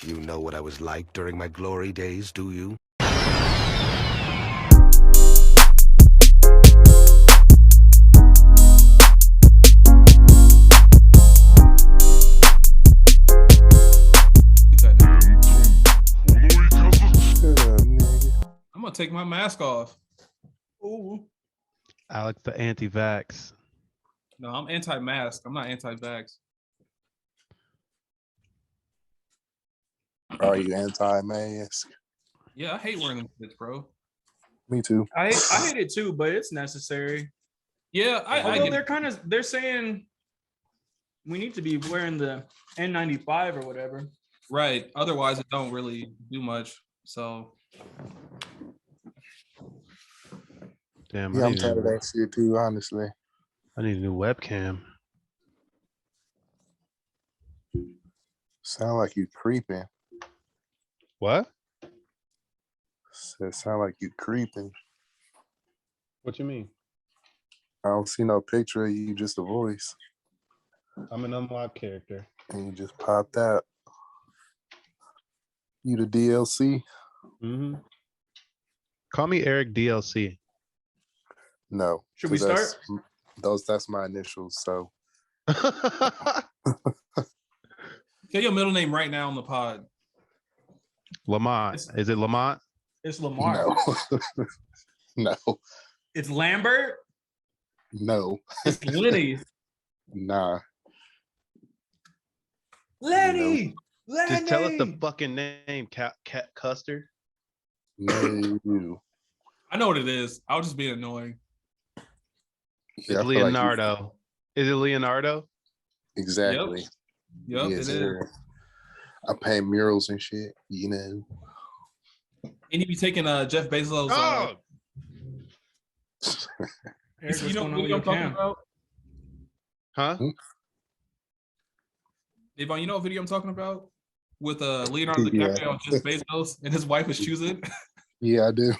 You know what I was like during my glory days, do you? I'm gonna take my mask off. Ooh. Alex, the anti-vax. No, I'm anti-mask. I'm not anti-vax. Are you anti-mask? Yeah, I hate wearing them shits, bro. Me too. I hate it too, but it's necessary. Yeah, I Although get they're saying we need to be wearing the N95 or whatever. right. Otherwise, it don't really do much. So Damn, Yeah, I'm tired of that shit too, honestly. I need a new webcam. Sound like you creeping. What? Sound like you creeping. What you mean? I don't see no picture of you, just a voice. I'm an unlocked character. And you just popped out. You the DLC? Mm-hmm. Call me Eric DLC. No. Should we start? That's my initials, so. say your middle name right now on the pod. Lamont. Is it Lamont? It's Lamar. No. No. It's Lambert. No. It's Lenny. Nah. Lenny. Lenny. Just tell us the fucking name, Cat Custard. No. I know what it is. I'll just be annoying. Yeah, It's Leonardo. Is it Leonardo? Exactly. Yep, Yes, it is. sir. I paint murals and shit, you know. And you be taking Jeff Bezos. Oh! Eric, You know what's going on what with video your I'm talking cam? about? Huh? Devon, you know what video I'm talking about? With Leonardo Yeah. DiCaprio and Jeff Bezos, and his wife is choosing. Yeah, I do.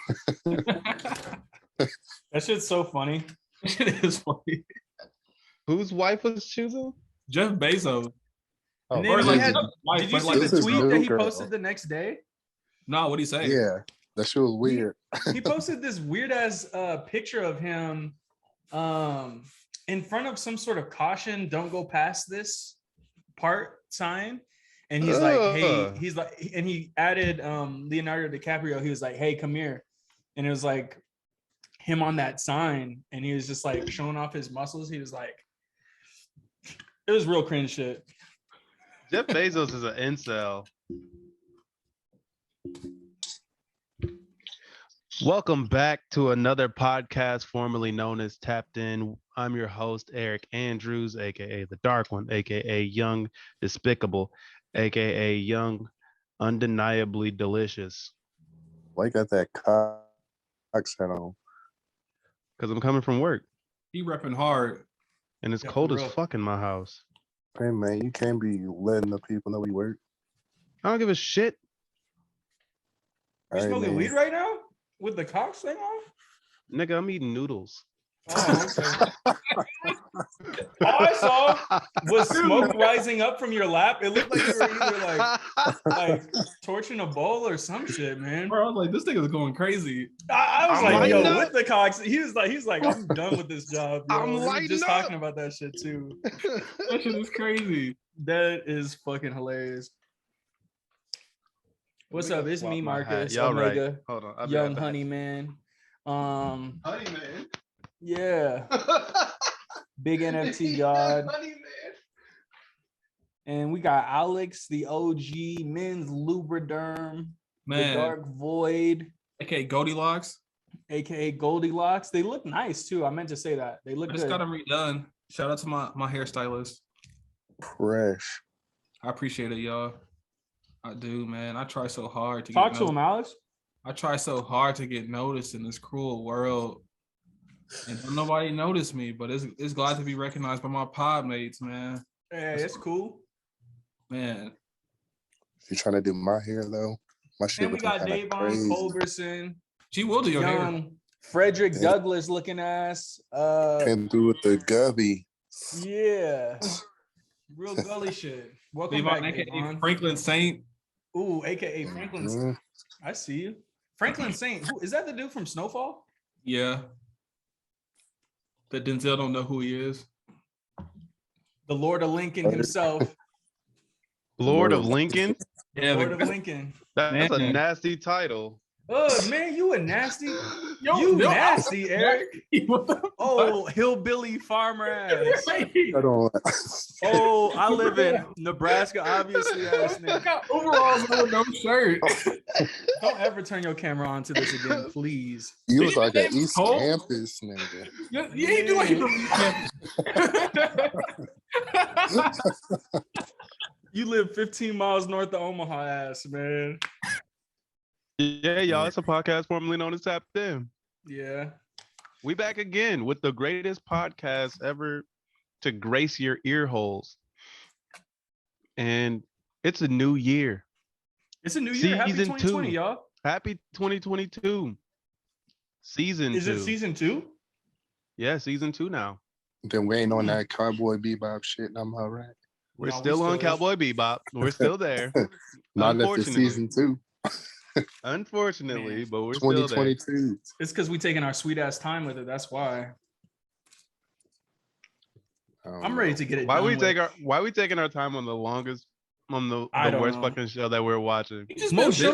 That shit's so funny. It is funny. Whose wife was choosing? Jeff Bezos. And Oh, then he he had- wife, did you but see like This the is tweet new that he girl. posted the next day? No, what'd he say? Yeah, that shit was weird. He posted this weird ass picture of him in front of some sort of caution, don't go past this part sign. And he's like, hey, he's like, and he added Leonardo DiCaprio. He was like, hey, come here. And it was like him on that sign. And he was just like showing off his muscles. He was like, it was real cringe shit. Jeff Bezos is an incel. Welcome back to another podcast formerly known as Tapped In. I'm your host, Eric Andrews, aka the Dark One, aka Young Despicable, aka Young Undeniably Delicious. Why got that cock hat on? Because I'm coming from work He repping hard. and it's Yeah, cold for as real. fuck in my house. Hey man, you can't be letting the people know you work. I don't give a shit. You Hey, smoking man. weed right now with the cock thing on? Nigga, I'm eating noodles. Oh, okay. All I saw was smoke rising up from your lap. It looked like you were either like torching a bowl or some shit, man. Bro, I was like, this nigga's going crazy. I was I'm like, lighting yo, up. with the cocks. He's like, I'm done with this job. Yo. I'm We were lighting just up. talking about that shit too. That shit is crazy. That is fucking hilarious. What's up? It's me, Marcus. Y'all Omega, right. Hold on. I'll be Young right back. Honey Man. Honey man. Yeah, big NFT God. Honey man. And we got Alex, the OG men's lubriderm, the Man. dark void, Okay, Goldilocks. aka Goldilocks. They look nice too. I meant to say that. They I look just good. got them redone. Shout out to my hairstylist. Fresh. I appreciate it, y'all. I do, man. I try so hard to Talk get to him, Alex. I try so hard to get noticed in this cruel world. And don't nobody notice me, but it's glad to be recognized by my pod mates, man. Hey, it's cool. Man. You trying to do my hair though? My shit And we looking got kind of Davon crazy. Culberson, She will do your hair. young Frederick Yeah. Douglass looking ass. Came through with the gubby. Yeah, real gully shit. Welcome Devon, back, aka Davon. Franklin Saint. Ooh, aka Franklin. Mhm. I see you. Franklin Saint. Who is that? The dude from Snowfall? Yeah. That Denzel don't know who he is. The Lord of Lincoln himself. Lord of Lincoln. Yeah, Lord of Lincoln. That's a Man. nasty title. Oh man, you a nasty. Yo, You yo, nasty, Eric. What the Oh, hillbilly farmer ass. fuck? I don't. Oh, I live in Nebraska, obviously. Ass I nigga. got overalls on with no shirt. Don't ever turn your camera on to this again, please. You was like an Name is East Cole? Campus nigga. Yeah, he do like he from East Campus. You live 15 miles north of Omaha, ass man. Yeah, y'all. It's a podcast formerly known as Tapped In. Yeah. We back again with the greatest podcast ever to grace your ear holes. And it's a new year. It's a new year. Happy Season 2020, 2. y'all. Happy 2022. Season 2. Is it season 2? Yeah, season 2 now. Then waiting on that Cowboy Bebop shit. I'm all right. We're No, we still on still- Cowboy Bebop. We're still there. Not if it's Unfortunately. season 2. Unfortunately, Man, but we're still there. 2022. It's because we taking our sweet ass time with it. That's why. I don't I'm know. ready to get it Why done we with. we taking our time on the longest on the I don't worst know. fucking show that we're watching? He just most been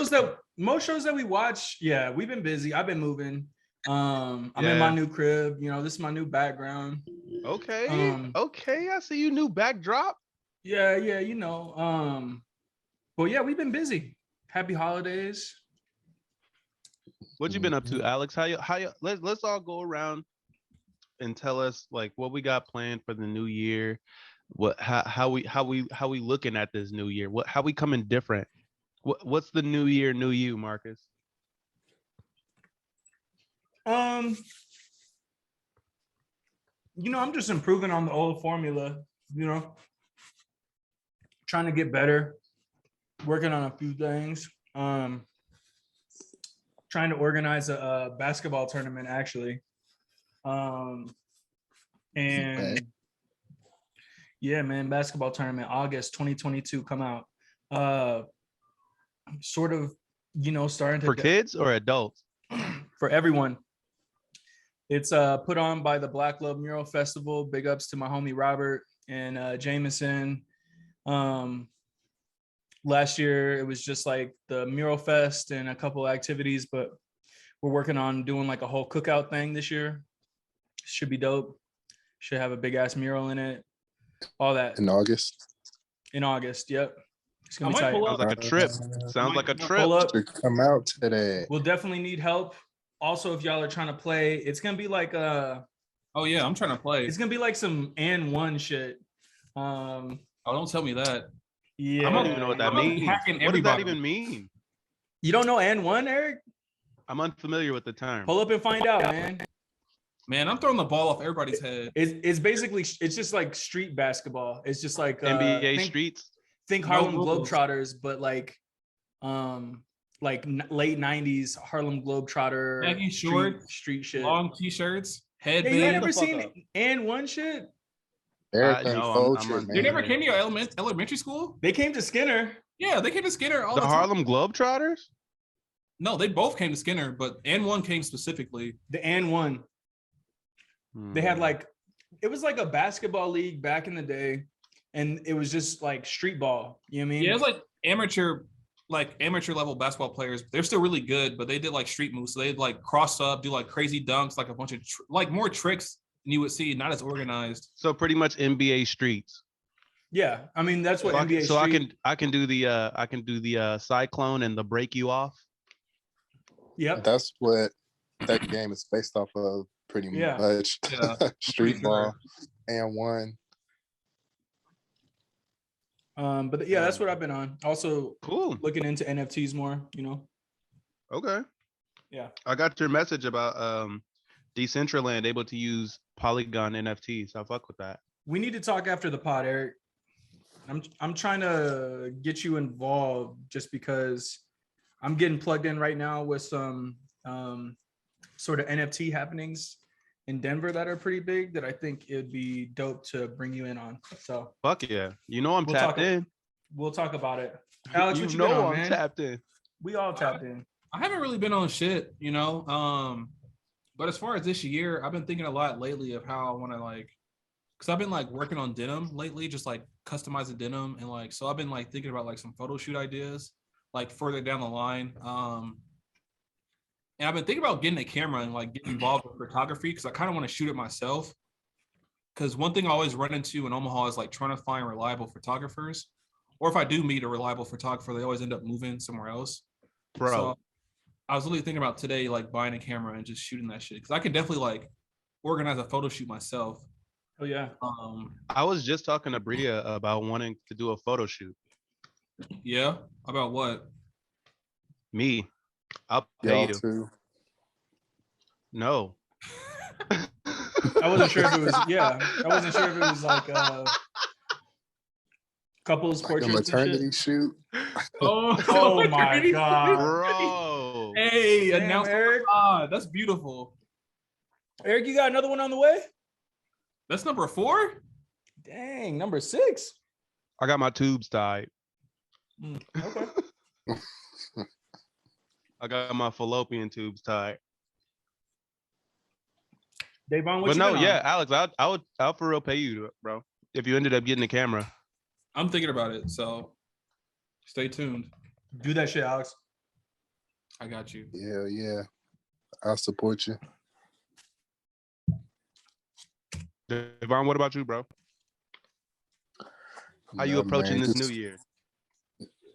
shows that we watch, yeah, we've been busy. I've been moving. I'm in Yeah. my new crib. You know, this is my new background. Okay. Okay, I see you new backdrop. Yeah, you know. But yeah, we've been busy. Happy holidays. What you been up to, Alex? How you let's all go around and tell us like what we got planned for the new year. What how we looking at this new year? How we coming different? What's the new year, new you, Marcus? You know, I'm just improving on the old formula, you know, trying to get better, working on a few things. Trying to organize a basketball tournament actually. And yeah, man, basketball tournament, August 2022 come out. Sort of, you know, starting to For kids or adults? for everyone. It's put on by the Black Love Mural Festival. Big ups to my homie Robert and Jameson. Last year it was just like the mural fest and a couple of activities, but we're working on doing like a whole cookout thing this year. Should be dope. Should have a big ass mural in it. All that In August. in August. Yep. It's gonna I be might tight. pull Sounds like a trip. Sounds like a trip. Pull up. To come out today. We'll definitely need help. Also, if y'all are trying to play, it's gonna be like Oh yeah, I'm trying to play. it's gonna be like some and one shit. Oh, don't tell me that. Yeah. I don't even know what that I'm means. hacking What does that everybody. even mean? You don't know and one, Eric? I'm unfamiliar with the term. Pull up and find out, man. Man, I'm throwing the ball off everybody's head. It's basically it's just like street basketball. It's just like NBA think, streets. think No Harlem rules. Globetrotters, but like late 90s Harlem Globetrotter Baggy shorts, street shit. Long t-shirts, Yeah, you ain't headband. never the fuck seen up. and one shit? Eric no, culture, I'm man. They never came to your elementary school? They came to Skinner. Yeah, they came to Skinner all The the time. Harlem Globetrotters? No, they both came to Skinner, but and one came specifically. The and one. They had like it was like a basketball league back in the day, and it was just like street ball. You know what I mean? Yeah, it's like amateur level basketball players. They're still really good, but they did like street moves. So they'd like cross up, do like crazy dunks, like a bunch of like more tricks than you would see, not as organized. So pretty much NBA streets. Yeah, I mean that's what So, NBA. I can do the cyclone and the break you off. Yep. That's what that game is based off of, pretty Yeah. much. Yeah, Street sure. ball and one. But yeah, that's what I've been on. Also Cool. looking into NFTs more. You know. Okay. Yeah. I got your message about Decentraland able to use Polygon NFTs. I fuck with that. We need to talk after the pod, Eric. I'm trying to get you involved just because I'm getting plugged in right now with some sort of NFT happenings in Denver that are pretty big that I think it'd be dope to bring you in on. So Fuck yeah. You know I'm We'll tapped talk- in. we'll talk about it. Alex, You what you been know on, I'm man? tapped in. We all tapped in. I haven't really been on shit, you know. But as far as this year, I've been thinking a lot lately of how I want to like, because I've been like working on denim lately, just like customizing denim, and like so I've been like thinking about like some photo shoot ideas, like further down the line. And I've been thinking about getting a camera and like getting involved with photography because I kind of want to shoot it myself. Because one thing I always run into in Omaha is like trying to find reliable photographers, or if I do meet a reliable photographer, they always end up moving somewhere else. Bro. So I was really thinking about today, like buying a camera and just shooting that shit because I can definitely like organize a photo shoot myself. Oh yeah. I was just talking to Bria about wanting to do a photo shoot. Yeah. About what? Me. I'll pay Y'all you. too. No. I wasn't sure if it was. Yeah, I wasn't sure if it was like couples Like a portraits and maternity shit. shoot. Oh my god, Bro. Hey, damn, announce Eric. that's beautiful. Eric, you got another one on the way? That's number 4. Dang, number 6. I got my tubes tied. Okay. I got my fallopian tubes tied. Davon, what But you no, been on? yeah, Alex, I'll for real pay you, bro. If you ended up getting the camera. I'm thinking about it, so stay tuned. Do that shit, Alex. I got you. Yeah. I'll support you. Devon, what about you, bro? How you Nah, approaching man, this new just year?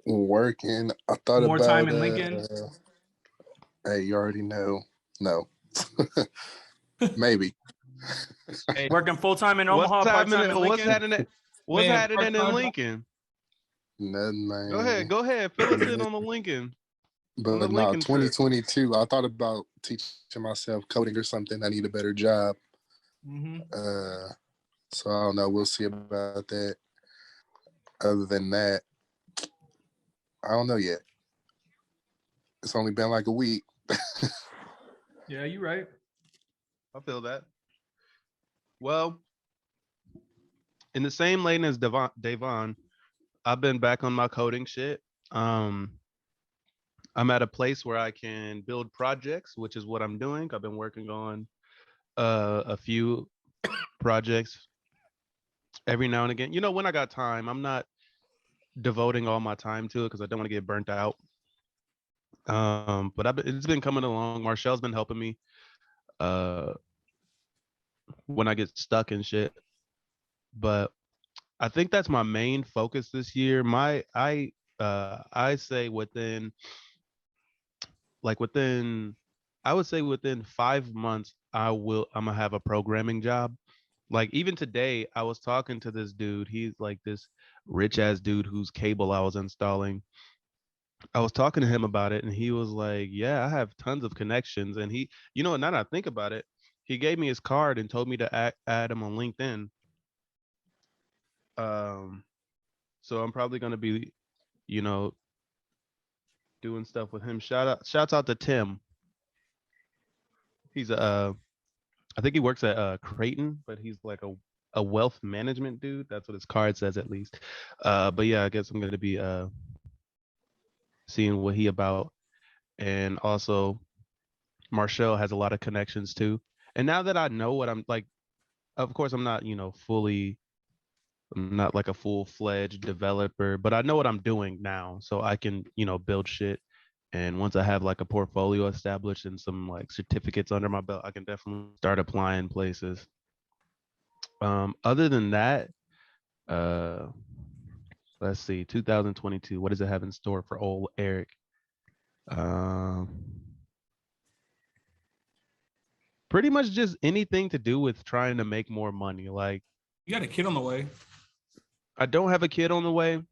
working. I thought More about time in Lincoln? Hey, you already know. No. Maybe. Hey, Working full time in Omaha, part time in What's Lincoln. happening? What's Man, happening in part-time- Lincoln? Nothing, man. Go ahead. Fill us in on the Lincoln. But the no, Lincoln trip. 2022, I thought about teaching myself coding or something. I need a better job. Mm-hmm. So I don't know. We'll see about that. Other than that, I don't know yet. It's only been like a week. Yeah, you're right. I feel that. Well, in the same lane as Devon, I've been back on my coding shit. I'm at a place where I can build projects, which is what I'm doing. I've been working on a few projects every now and again. You know, when I got time, I'm not devoting all my time to it because I don't want to get burnt out. But it's been coming along. Marshall's been helping me when I get stuck and shit. But I think that's my main focus this year. I say within I would say within 5 months I'm gonna have a programming job. Like even today I was talking to this dude. He's like this rich ass dude whose cable I was installing. I was talking to him about it and he was like, "Yeah, I have tons of connections." And he, you know, now that I think about it, he gave me his card and told me to add him on LinkedIn. So I'm probably gonna be, you know, doing stuff with him. Shouts out to Tim. He's I think he works at Creighton, but he's like a wealth management dude. That's what his card says at least. But yeah, I guess I'm gonna be seeing what he about. And also Marshall has a lot of connections too. And now that I know what I'm like, of course I'm not, I'm not like a full-fledged developer, but I know what I'm doing now. So I can, build shit. And once I have like a portfolio established and some like certificates under my belt, I can definitely start applying places. Other than that, let's see, 2022, what does it have in store for old Eric? Pretty much just anything to do with trying to make more money. Like, you got a kid on the way. I don't have a kid on the way.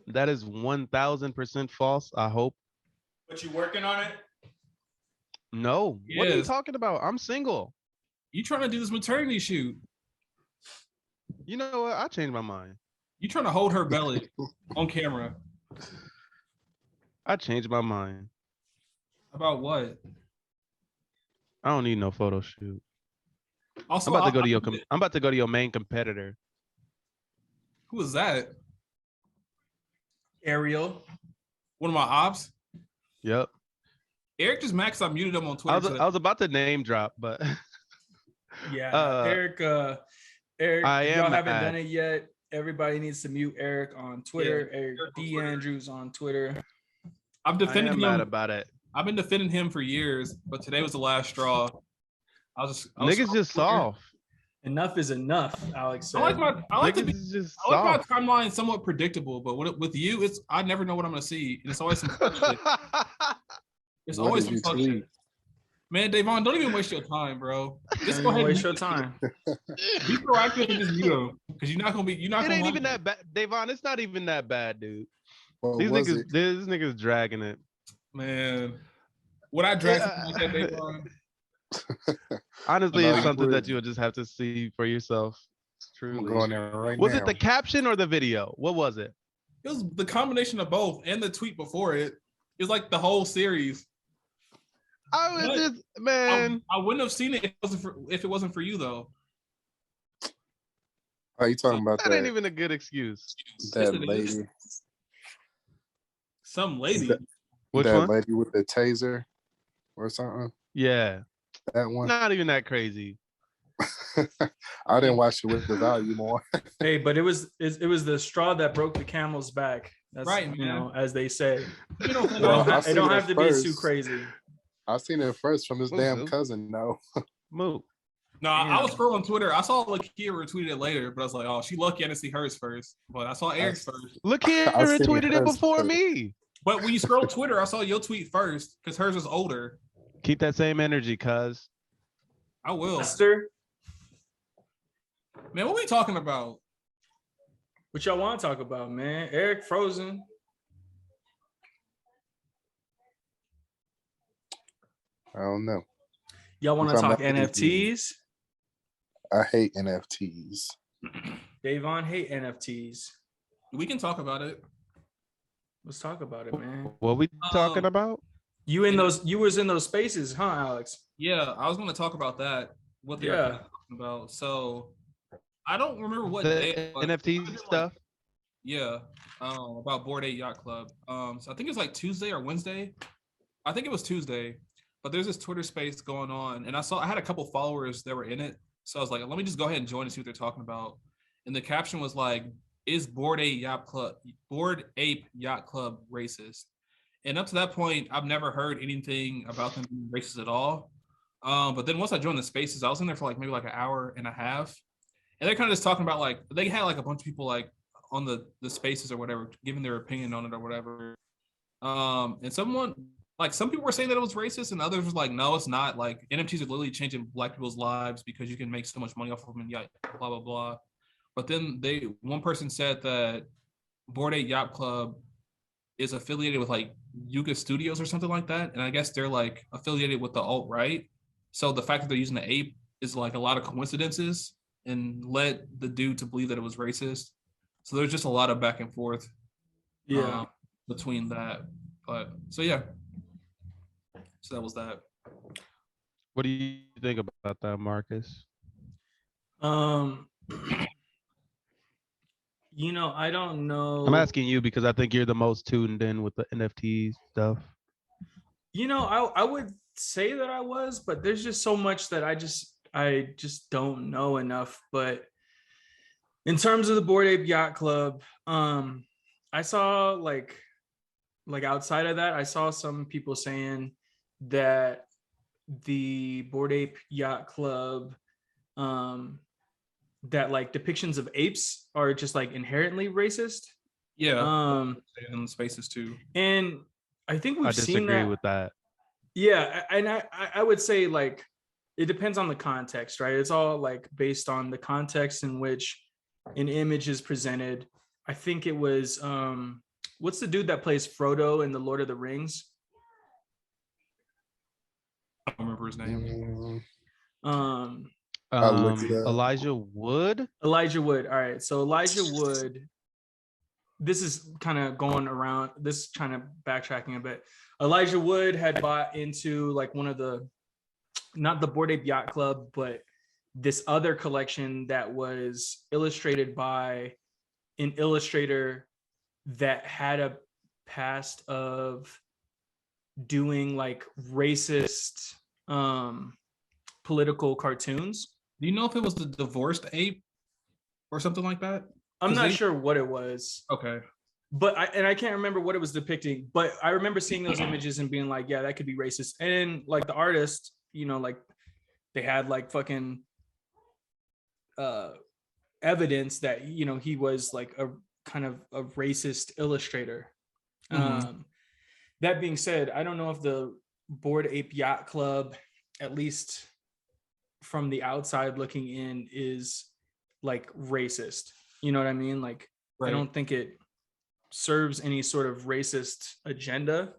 That is 1000% false, I hope. But you working on it? No. What are you Yes. talking about? I'm single. You trying to do this maternity shoot. You know what? I changed my mind. You trying to hold her belly on camera. I changed my mind. About what? I don't need no photo shoot. Also, I'm about to go to your main competitor. who is that? Ariel. One of my ops. Yep. Eric just maxed. I muted him on Twitter. I was about to name drop, but Yeah, Eric. Eric, I if am y'all haven't mad. done it yet, everybody needs to mute Eric on Twitter. Yeah, Eric D. Andrews on Twitter. I'm I defending am him. mad about it. I've been defending him for years, but today was the last straw. Niggas just soft. Enough is enough, Alex said. I like Niggas just my soft. timeline somewhat predictable, but with you, it's I never know what I'm gonna see, and it's always some fun shit. It's What always did some you fun tweet? shit. Man, Davon, don't even waste your time, bro. Just go Don't ahead waste and your time. be proactive and just mute him, because you're not gonna It ain't even that bad, Davon. It's not even that bad, dude. What These was niggas, it? these niggas dragging it. Man, would I drag Yeah. something like that, Davon? Honestly, No, it's you something that wouldn't. you'll just have to see for yourself. I'm Truly. going there right Was now. it the caption or the video? What was it? It was the combination of both and the tweet before it. It was like the whole series. I was What? just, man. I wouldn't have seen it if it wasn't for you, though. Are you talking about That ain't that, even a good excuse. Yes, that it is. lady? Some lady. Which that one? lady with the taser or something? Yeah, That one? not even that crazy. I didn't watch it with the volume on. Hey, but it was the straw that broke the camel's back. That's Right, you man. know, as they say. You don't It know. don't, I it seen don't it have to be too first. crazy. I seen it first from his Move, damn dude. cousin. No, Move. No, I Damn. was scrolling Twitter. I saw Lakia retweeted it later, but I was like, oh, she lucky I didn't see hers first. But I saw Eric's first. Look here, I seen retweeted it hers before first. me. But when you scroll Twitter, I saw your tweet first because hers was older. Keep that same energy, cuz. I will. Esther, Man, what we talking about? what y'all want to talk about, man? Eric frozen. I don't know. Y'all want to We're talk talking about NFTs? I hate NFTs. Davon hate NFTs. We can talk about it. Let's talk about it, man. What we talking about? You was in those spaces, huh, Alex? Yeah, I was going to talk about that. What they're Yeah. talking about. So I don't remember what The day it was. NFT stuff. Yeah, about Bored Ape Yacht Club. So I think it's like Tuesday or Wednesday. I think it was Tuesday. But there's this Twitter space going on, and I had a couple followers that were in it. So I was like, let me just go ahead and join and see what they're talking about. And the caption was like, "Is Bored Ape Yacht Club racist?" And up to that point, I've never heard anything about them being racist at all. But then once I joined the spaces, I was in there for like maybe like an hour and a half, and they're kind of just talking about like they had like a bunch of people like on the spaces or whatever, giving their opinion on it or whatever. And some people were saying that it was racist, and others were like, no, it's not. Like NFTs are literally changing Black people's lives because you can make so much money off of them and blah blah blah. But then one person said that Bored Ape Yacht Club is affiliated with like Yuga Studios or something like that, and I guess they're like affiliated with the alt-right. So the fact that they're using the ape is like a lot of coincidences and led the dude to believe that it was racist. So there's just a lot of back and forth, between that. But so yeah. So that was that. What do you think about that, Marcus? I don't know. I'm asking you because I think you're the most tuned in with the NFT stuff. I would say that I was, but there's just so much that I just don't know enough. But in terms of the Bored Ape Yacht Club, I saw like outside of that, I saw some people saying that the Bored Ape Yacht Club, that like depictions of apes are just like inherently racist. Yeah. In the spaces too. And I think we've I seen disagree that. with that. Yeah, and I would say like it depends on the context, right? It's all like based on the context in which an image is presented. I think it was what's the dude that plays Frodo in the Lord of the Rings? I don't remember his name. Elijah Wood. Elijah Wood. All right, so Elijah Wood. This is kind of going around. This kind of backtracking a bit. Elijah Wood had bought into like one of the, not the Bored Ape Yacht Club, but this other collection that was illustrated by an illustrator that had a past of doing like racist political cartoons. Do you know if it was the divorced ape or something like that? I'm 'Cause not they- sure what it was, Okay. but I can't remember what it was depicting. But I remember seeing those images and being like, yeah, that could be racist. And like the artist, you know, like they had like fucking evidence that, you know, he was like a kind of a racist illustrator. Mhm. That being said, I don't know if the Bored Ape Yacht Club, at least from the outside looking in, is like racist. You know what I mean? Like, I Right. don't think it serves any sort of racist agenda.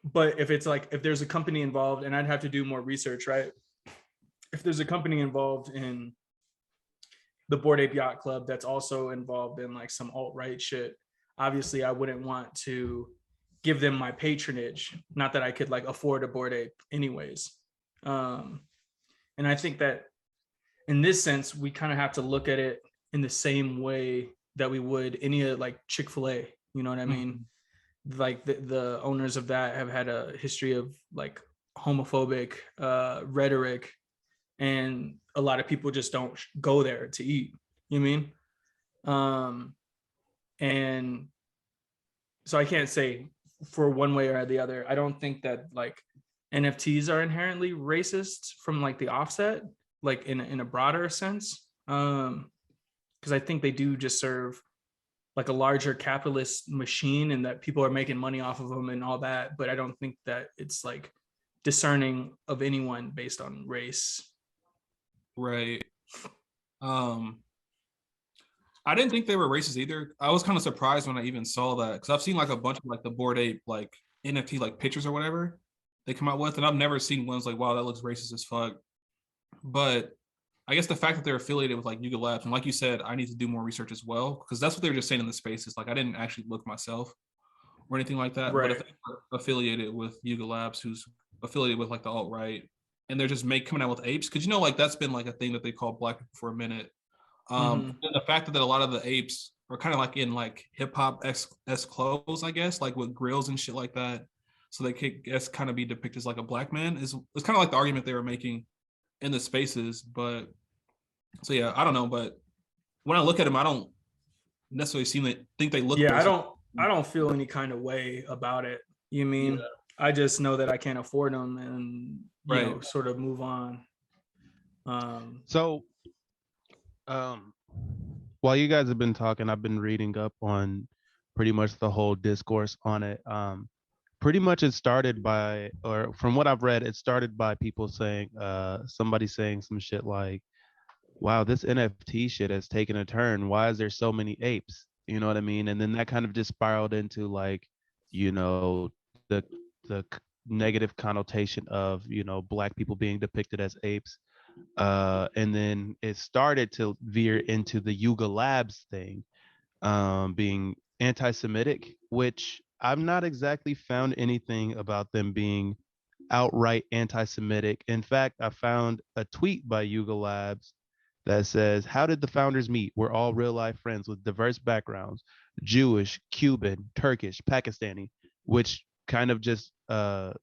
But if it's like, if there's a company involved, and I'd have to do more research, right? If there's a company involved in the Bored Ape Yacht Club that's also involved in like some alt-right shit, obviously I wouldn't want to give them my patronage. Not that I could like afford a Bored Ape anyways. And I think that in this sense, we kind of have to look at it in the same way that we would any like Chick-fil-A. You know what I mean? Like the owners of that have had a history of like homophobic rhetoric, and a lot of people just don't go there to eat. You mean? And so I can't say for one way or the other. I don't think that like NFTs are inherently racist from like the offset, like in a broader sense. Because I think they do just serve like a larger capitalist machine, and that people are making money off of them and all that. But I don't think that it's like discerning of anyone based on race. Right. I didn't think they were racist either. I was kind of surprised when I even saw that, because I've seen like a bunch of like the Bored Ape like NFT like pictures or whatever they come out with, and I've never seen ones like, wow, that looks racist as fuck. But I guess the fact that they're affiliated with like Yuga Labs, and like you said, I need to do more research as well, because that's what they were just saying in the spaces. Like I didn't actually look myself or anything like that. But if Right. they're affiliated with Yuga Labs, who's affiliated with like the alt right, and they're just coming out with apes, because you know like that's been like a thing that they call black people for a minute. Mhm. And the fact that a lot of the apes are kind of like in like hip hop s clothes, I guess, like with grills and shit like that, so they could guess kind of be depicted as like a black man is it's kind of like the argument they were making in the spaces. But so yeah, I don't know, but when I look at them, I don't necessarily think they look Yeah, racist. I don't feel any kind of way about it. You mean? Yeah. I just know that I can't afford them, and you Right. know, sort of move on. So, while you guys have been talking, I've been reading up on pretty much the whole discourse on it. Pretty much it started by, or from what I've read, it started by people saying, somebody saying some shit like, wow, this NFT shit has taken a turn. Why is there so many apes? You know what I mean? And then that kind of just spiraled into like, you know, the negative connotation of, you know, black people being depicted as apes. And then it started to veer into the Yuga Labs thing, being anti-Semitic, which I've not exactly found anything about them being outright anti-Semitic. In fact, I found a tweet by Yuga Labs that says, "How did the founders meet? We're all real life friends with diverse backgrounds: Jewish, Cuban, Turkish, Pakistani," which kind of just what's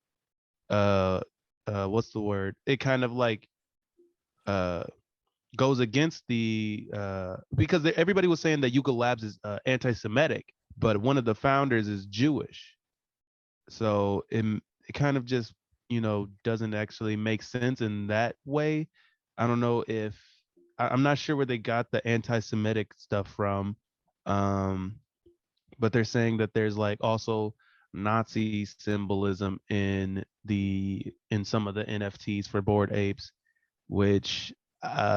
the word? It kind of like uh goes against the because everybody was saying that Yuga Labs is anti-Semitic, but one of the founders is Jewish, so it kind of just, you know, doesn't actually make sense in that way. I don't know if I'm not sure where they got the anti-Semitic stuff from, but they're saying that there's like also Nazi symbolism in some of the NFTs for Bored Apes, which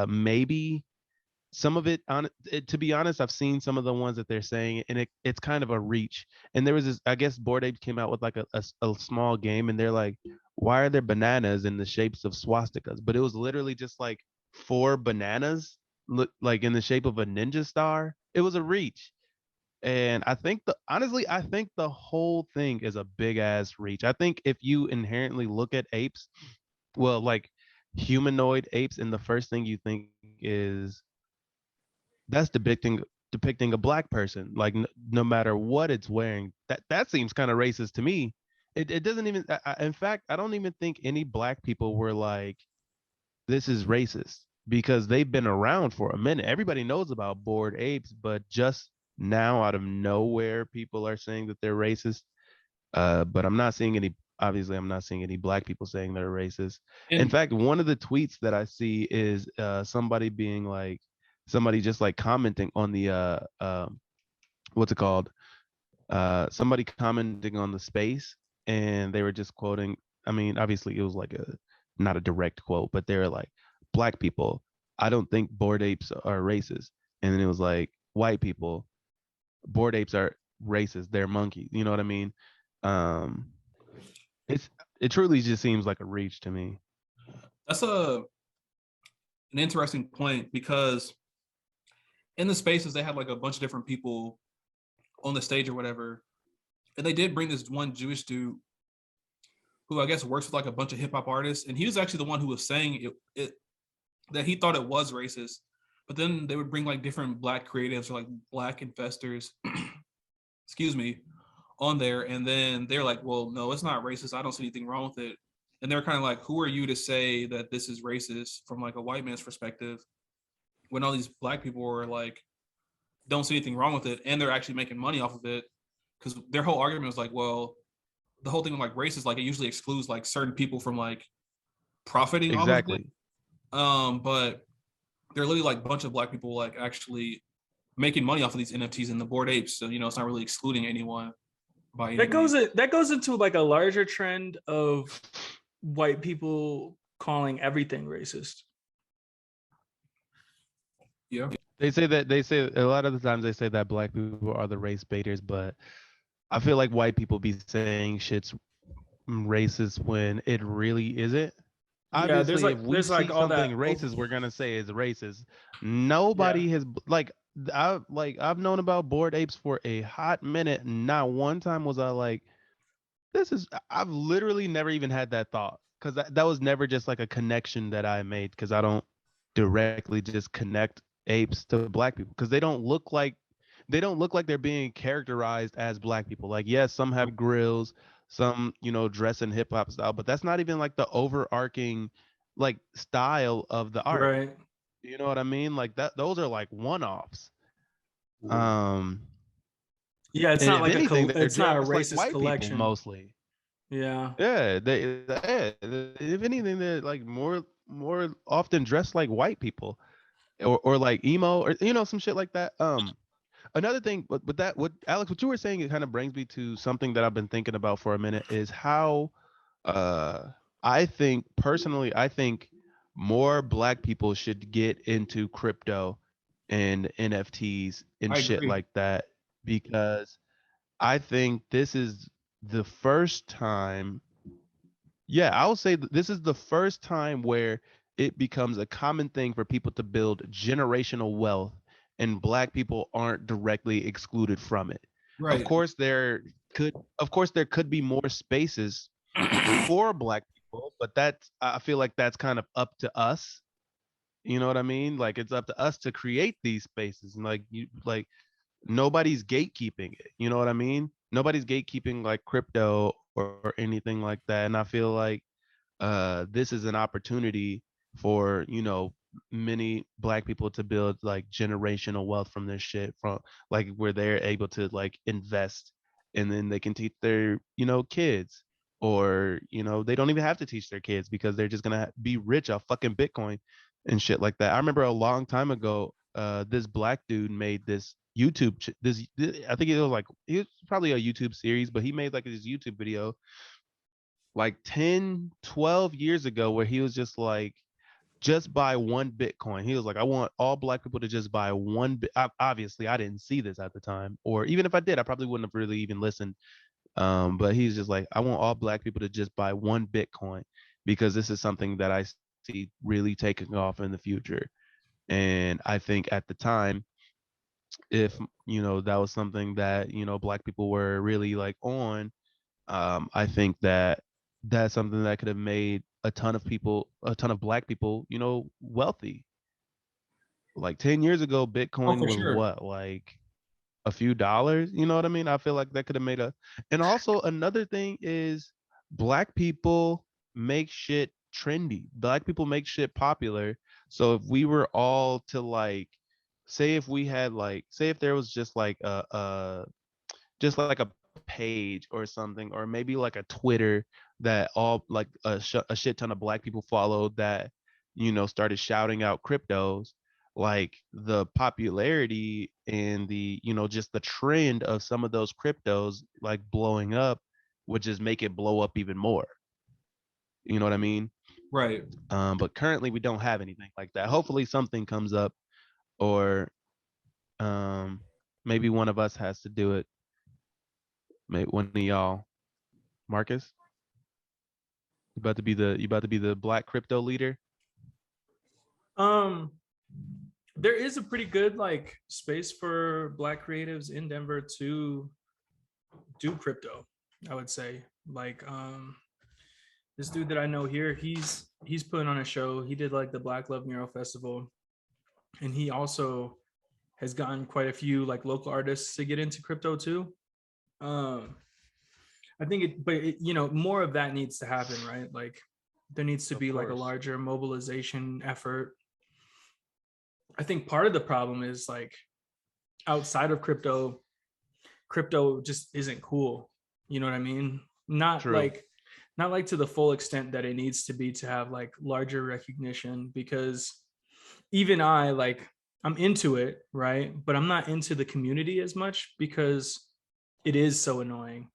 maybe some of to be honest, I've seen some of the ones that they're saying, and it's kind of a reach. And there was this, I guess Bored Apes came out with like a small game, and they're like, why are there bananas in the shapes of swastikas? But it was literally just like 4 bananas look like in the shape of a ninja star. It was a reach. And I think honestly, I think the whole thing is a big ass reach. I think if you inherently look at apes, well, like humanoid apes, and the first thing you think is that's depicting depicting a black person, like no matter what it's wearing. That seems kind of racist to me. It doesn't even. In fact, I don't even think any black people were like, this is racist, because they've been around for a minute. Everybody knows about bored apes, but just now out of nowhere, people are saying that they're racist. But I'm not seeing any. Obviously, I'm not seeing any black people saying they're racist. In And fact, one of the tweets that I see is somebody being like, somebody just like commenting on the what's it called? Somebody commenting on the space, and they were just quoting. I mean, obviously, it was like a not a direct quote, but they're like, "Black people, I don't think bored apes are racist." And then it was like, "White people, bored apes are racist. They're monkeys." You know what I mean? Um, it's it truly just seems like a reach to me. that's an interesting point because in the spaces they had like a bunch of different people on the stage or whatever, and they did bring this one Jewish dude who I guess works with like a bunch of hip hop artists, and he was actually the one who was saying it that he thought it was racist. But then they would bring like different black creatives or like black investors, excuse me, on there, and then they're like, "Well, no, it's not racist. I don't see anything wrong with it." And they're kind of like, "Who are you to say that this is racist from like a white man's perspective?" When all these black people were like, "Don't see anything wrong with it," and they're actually making money off of it, because their whole argument was like, "Well, the whole thing with like race is like it usually excludes like certain people from like profiting off of it." Exactly. But they're literally like a bunch of black people like actually making money off of these NFTs and the board apes. So it's not really excluding anyone by any means. That goes into like a larger trend of white people calling everything racist. Yeah. They say a lot of the times they say that black people are the race baiters, but I feel like white people be saying shit's racist when it really isn't. Yeah, Obviously, if we there's like see all that something racist, we're gonna say it's racist. yeah. Nobody has I've known about bored apes for a hot minute. Not one time was I like, this is. I've literally never even had that thought, because that was never just like a connection that I made, because I don't directly just connect apes to black people, because they don't look like they're being characterized as black people. Like, yes, some have grills, some dress in hip hop style, but that's not even like the overarching like style of the art. Right. You know what I mean? Like that, those are like one-offs. Um, Yeah, it's and not if like anything, they're it's not a dressed like racist white people collection. mostly. Yeah. Yeah, if anything, they're like more often dressed like white people, or like emo, or some shit like that. Another thing, but that what Alex, what you were saying, it kind of brings me to something that I've been thinking about for a minute, is how uh I think personally, I think more black people should get into crypto and NFTs and I shit agree. like that, because I think this is the first time. Yeah, I will say that this is the first time where it becomes a common thing for people to build generational wealth, and black people aren't directly excluded from it. Of Right. course, there could be more spaces for black people, but I feel like that's kind of up to us. You know what I mean? Like, it's up to us to create these spaces, and nobody's gatekeeping it. You know what I mean? Nobody's gatekeeping like crypto or anything like that. And I feel like this is an opportunity for many black people to build like generational wealth from this shit, from like where they're able to like invest, and then they can teach their kids, or they don't even have to teach their kids, because they're just gonna be rich off fucking Bitcoin and shit like that. I remember a long time ago, this black dude made this I think it was like, it was probably a YouTube series, but he made like this YouTube video like 10, 12 years ago, where he was just like, just buy one Bitcoin. He was like, I want all black people to just buy one obviously I didn't see this at the time, or even if I did, I probably wouldn't have really even listened. But he's just like, I want all black people to just buy one Bitcoin, because this is something that I see really taking off in the future. And I think at the time, if that was something that black people were really like on, I think that that's something that could have made a ton of black people wealthy. Like 10 years ago, Oh, Bitcoin for was sure. what, like a few dollars? You know what I mean? I feel like that could have made a. And also another thing is black people make shit trendy. Black people make shit popular. So if we were all to like, say if we had like, say if there was just like just like a page or something, or maybe like a Twitter that all like a shit ton of black people followed that, started shouting out cryptos, like the popularity and the, just the trend of some of those cryptos like blowing up would just make it blow up even more. You know what I mean? Right. But currently we don't have anything like that. Hopefully something comes up, or um, maybe one of us has to do it. Maybe one of y'all. Marcus, you about to be the black crypto leader. Um, there is a pretty good like space for black creatives in Denver to do crypto. I would say like this dude that I know here, he's putting on a show. He did like the Black Love Mural Festival, and he also has gotten quite a few like local artists to get into crypto too. Um, I think more of that needs to happen, right? Like there needs to Of be like a course. larger mobilization effort. I think part of the problem is like outside of crypto just isn't cool. You know what I mean? Not True. like not like to the full extent that it needs to be to have like larger recognition, because even I like I'm into it, right? But I'm not into the community as much because it is so annoying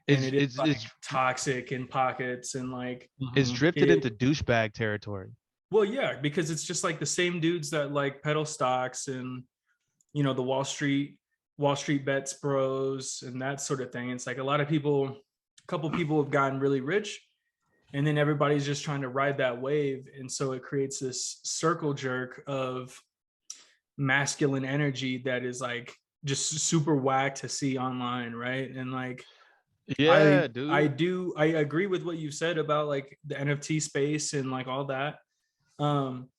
and It's it is it's like it's toxic in pockets and like it's Mhm. drifted it into douchebag territory. well yeah, because it's just like the same dudes that like pedal stocks and the Wall Street bets bros and that sort of thing. It's like a couple people have gotten really rich, and then everybody's just trying to ride that wave, and so it creates this circle jerk of masculine energy that is like just super whack to see online, right? And like Yeah, dude. I agree with what you said about like the NFT space and like all that. Um,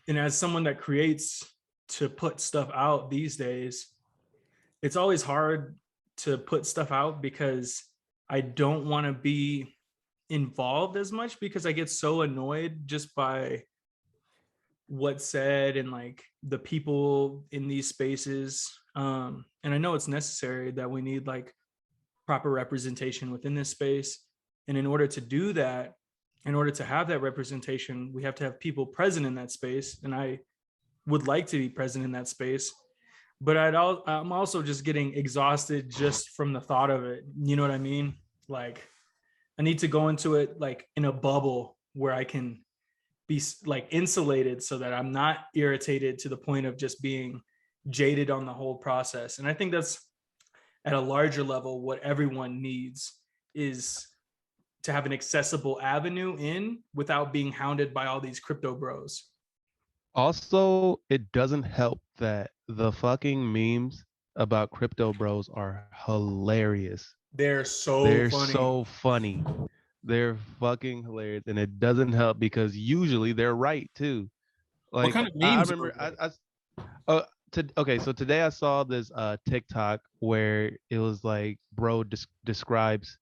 and as someone that creates to put stuff out these days, it's always hard to put stuff out because I don't want to be involved as much because I get so annoyed just by what's said and like the people in these spaces. And I know it's necessary that we need like proper representation within this space. And in order to do that, in order to have that representation, we have to have people present in that space. And I would like to be present in that space, but I'm also just getting exhausted just from the thought of it. You know what I mean? Like I need to go into it like in a bubble where I can be like insulated so that I'm not irritated to the point of just being jaded on the whole process. And I think that's at a larger level what everyone needs is to have an accessible avenue in without being hounded by all these crypto bros. Also, it doesn't help that the fucking memes about crypto bros are hilarious. They're so They're funny. so funny. They're fucking hilarious, and it doesn't help because usually they're right too. What Like kind of I memes? remember, okay, so today I saw this TikTok where it was like bro describes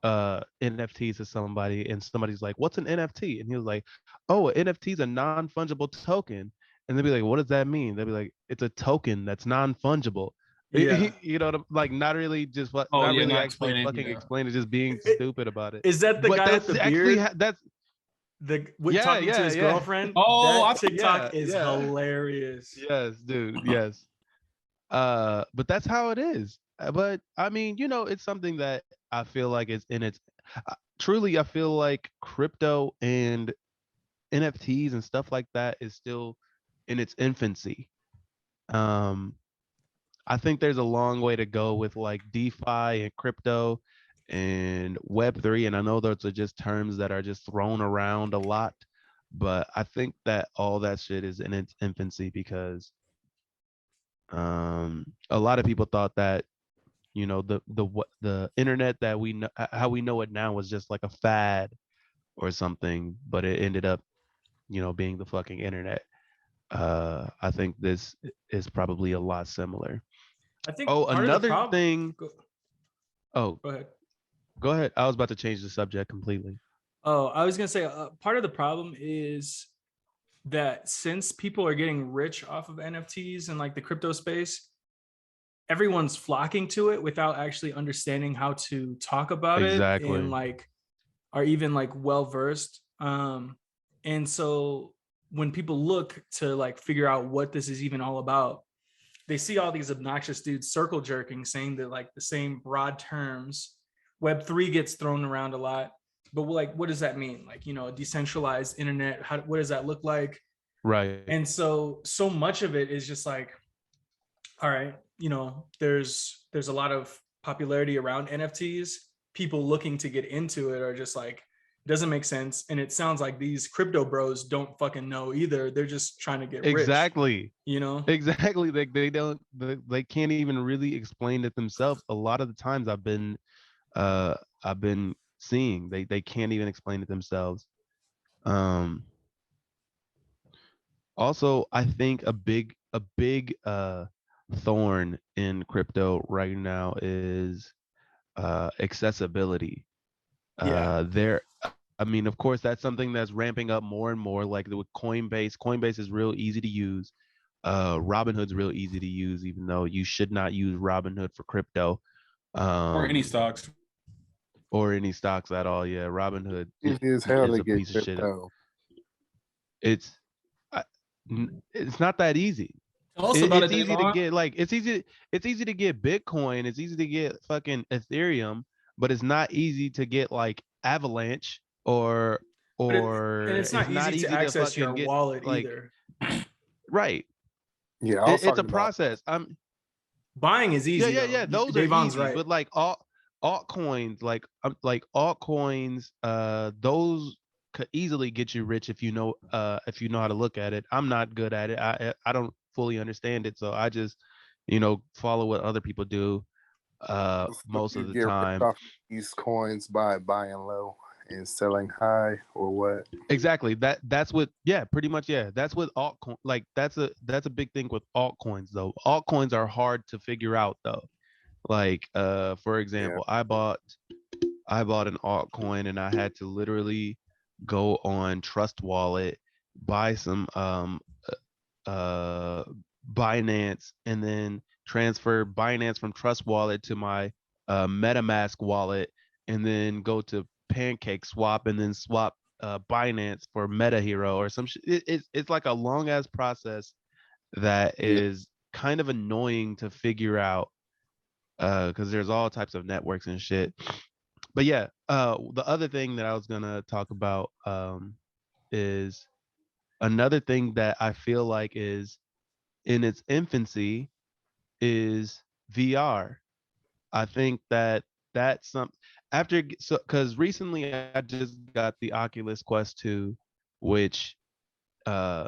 NFTs to somebody, and somebody's like, "What's an NFT?" And he was like, "Oh, an NFT is a non-fungible token." And they'd be like, "What does that mean?" They'd be like, "It's a token that's non-fungible." Yeah. You know, like not really just Oh not yeah, really not actually explaining. fucking Yeah. explaining, just being stupid about it. Is that the But guy with that's the actually beard? that's The yeah, talking to yeah, his yeah. girlfriend? Oh, That I Yeah, TikTok is yeah. hilarious. Yes, dude. Yes. But that's how it is. But I mean, it's something that I feel like is in its truly I feel like crypto and NFTs and stuff like that is still in its infancy. Um I think there's a long way to go with like DeFi and crypto and Web3, and I know those are just terms that are just thrown around a lot, but I think that all that shit is in its infancy because a lot of people thought that the internet that we know how we know it now was just like a fad or something, but it ended up being the fucking internet. I think this is probably a lot similar. I think Oh, part of the another problem. thing. Oh, Go ahead. go ahead. I was about to change the subject completely. Oh, I was gonna say part of the problem is that since people are getting rich off of NFTs and like the crypto space, everyone's flocking to it without actually understanding how to talk about it and Exactly. like are even like well versed. And so when people look to like figure out what this is even all about, they see all these obnoxious dudes circle jerking, saying that like the same broad terms. Web3 gets thrown around a lot, but like, what does that mean? Like, a decentralized internet. What does that look like? Right. And so much of it is just like, all right, there's a lot of popularity around NFTs. People looking to get into it are just like, it doesn't make sense. And it sounds like these crypto bros don't fucking know either. They're just trying to get rich, Exactly. you know? Exactly. They don't. They can't even really explain it themselves. A lot of the times uh I've been seeing they can't even explain it themselves. Um. Also, I think a big thorn in crypto right now is accessibility. Yeah. There, I mean, of course, that's something that's ramping up more and more. Like with Coinbase, Coinbase is real easy to use. Robinhood's real easy to use, even though you should not use Robinhood for crypto, Or any um, stocks. or any stocks at all. Yeah, Robinhood Easy as hell is to a get piece of shit. crypto. It's I- it's not that easy. Tell us about it, It's easy to Davon. get it's easy to get Bitcoin, it's easy to get fucking Ethereum, but it's not easy to get like Avalanche But and or it's it's not not easy to easy to access your fucking get wallet like either. right. Yeah, I was It's a talking about. process. Buying is Yeah, easy yeah, though. yeah. Those are Davon's easy, right. but like altcoins, like altcoins, those could easily get you rich if you know how to look at it. I'm not good at it. I don't fully understand it, so I just follow what other people do So most you of the get rich time. off these coins by buying low and selling high, or what? Exactly. That's what pretty much that's what altcoin like that's a big thing with altcoins though. Altcoins are hard to figure out though. Like for Yeah. example, I bought an altcoin and I had to literally go on Trust Wallet, buy some uh Binance, and then transfer Binance from Trust Wallet to my MetaMask wallet, and then go to Pancake Swap and then swap Binance for Meta Hero or some shit. It's like a long ass process that Yeah. is kind of annoying to figure out because there's all types of networks and shit. But yeah, the other thing that I was gonna talk about is another thing that I feel like is in its infancy is VR. I think that that's some after so because recently I just got the Oculus Quest 2, which uh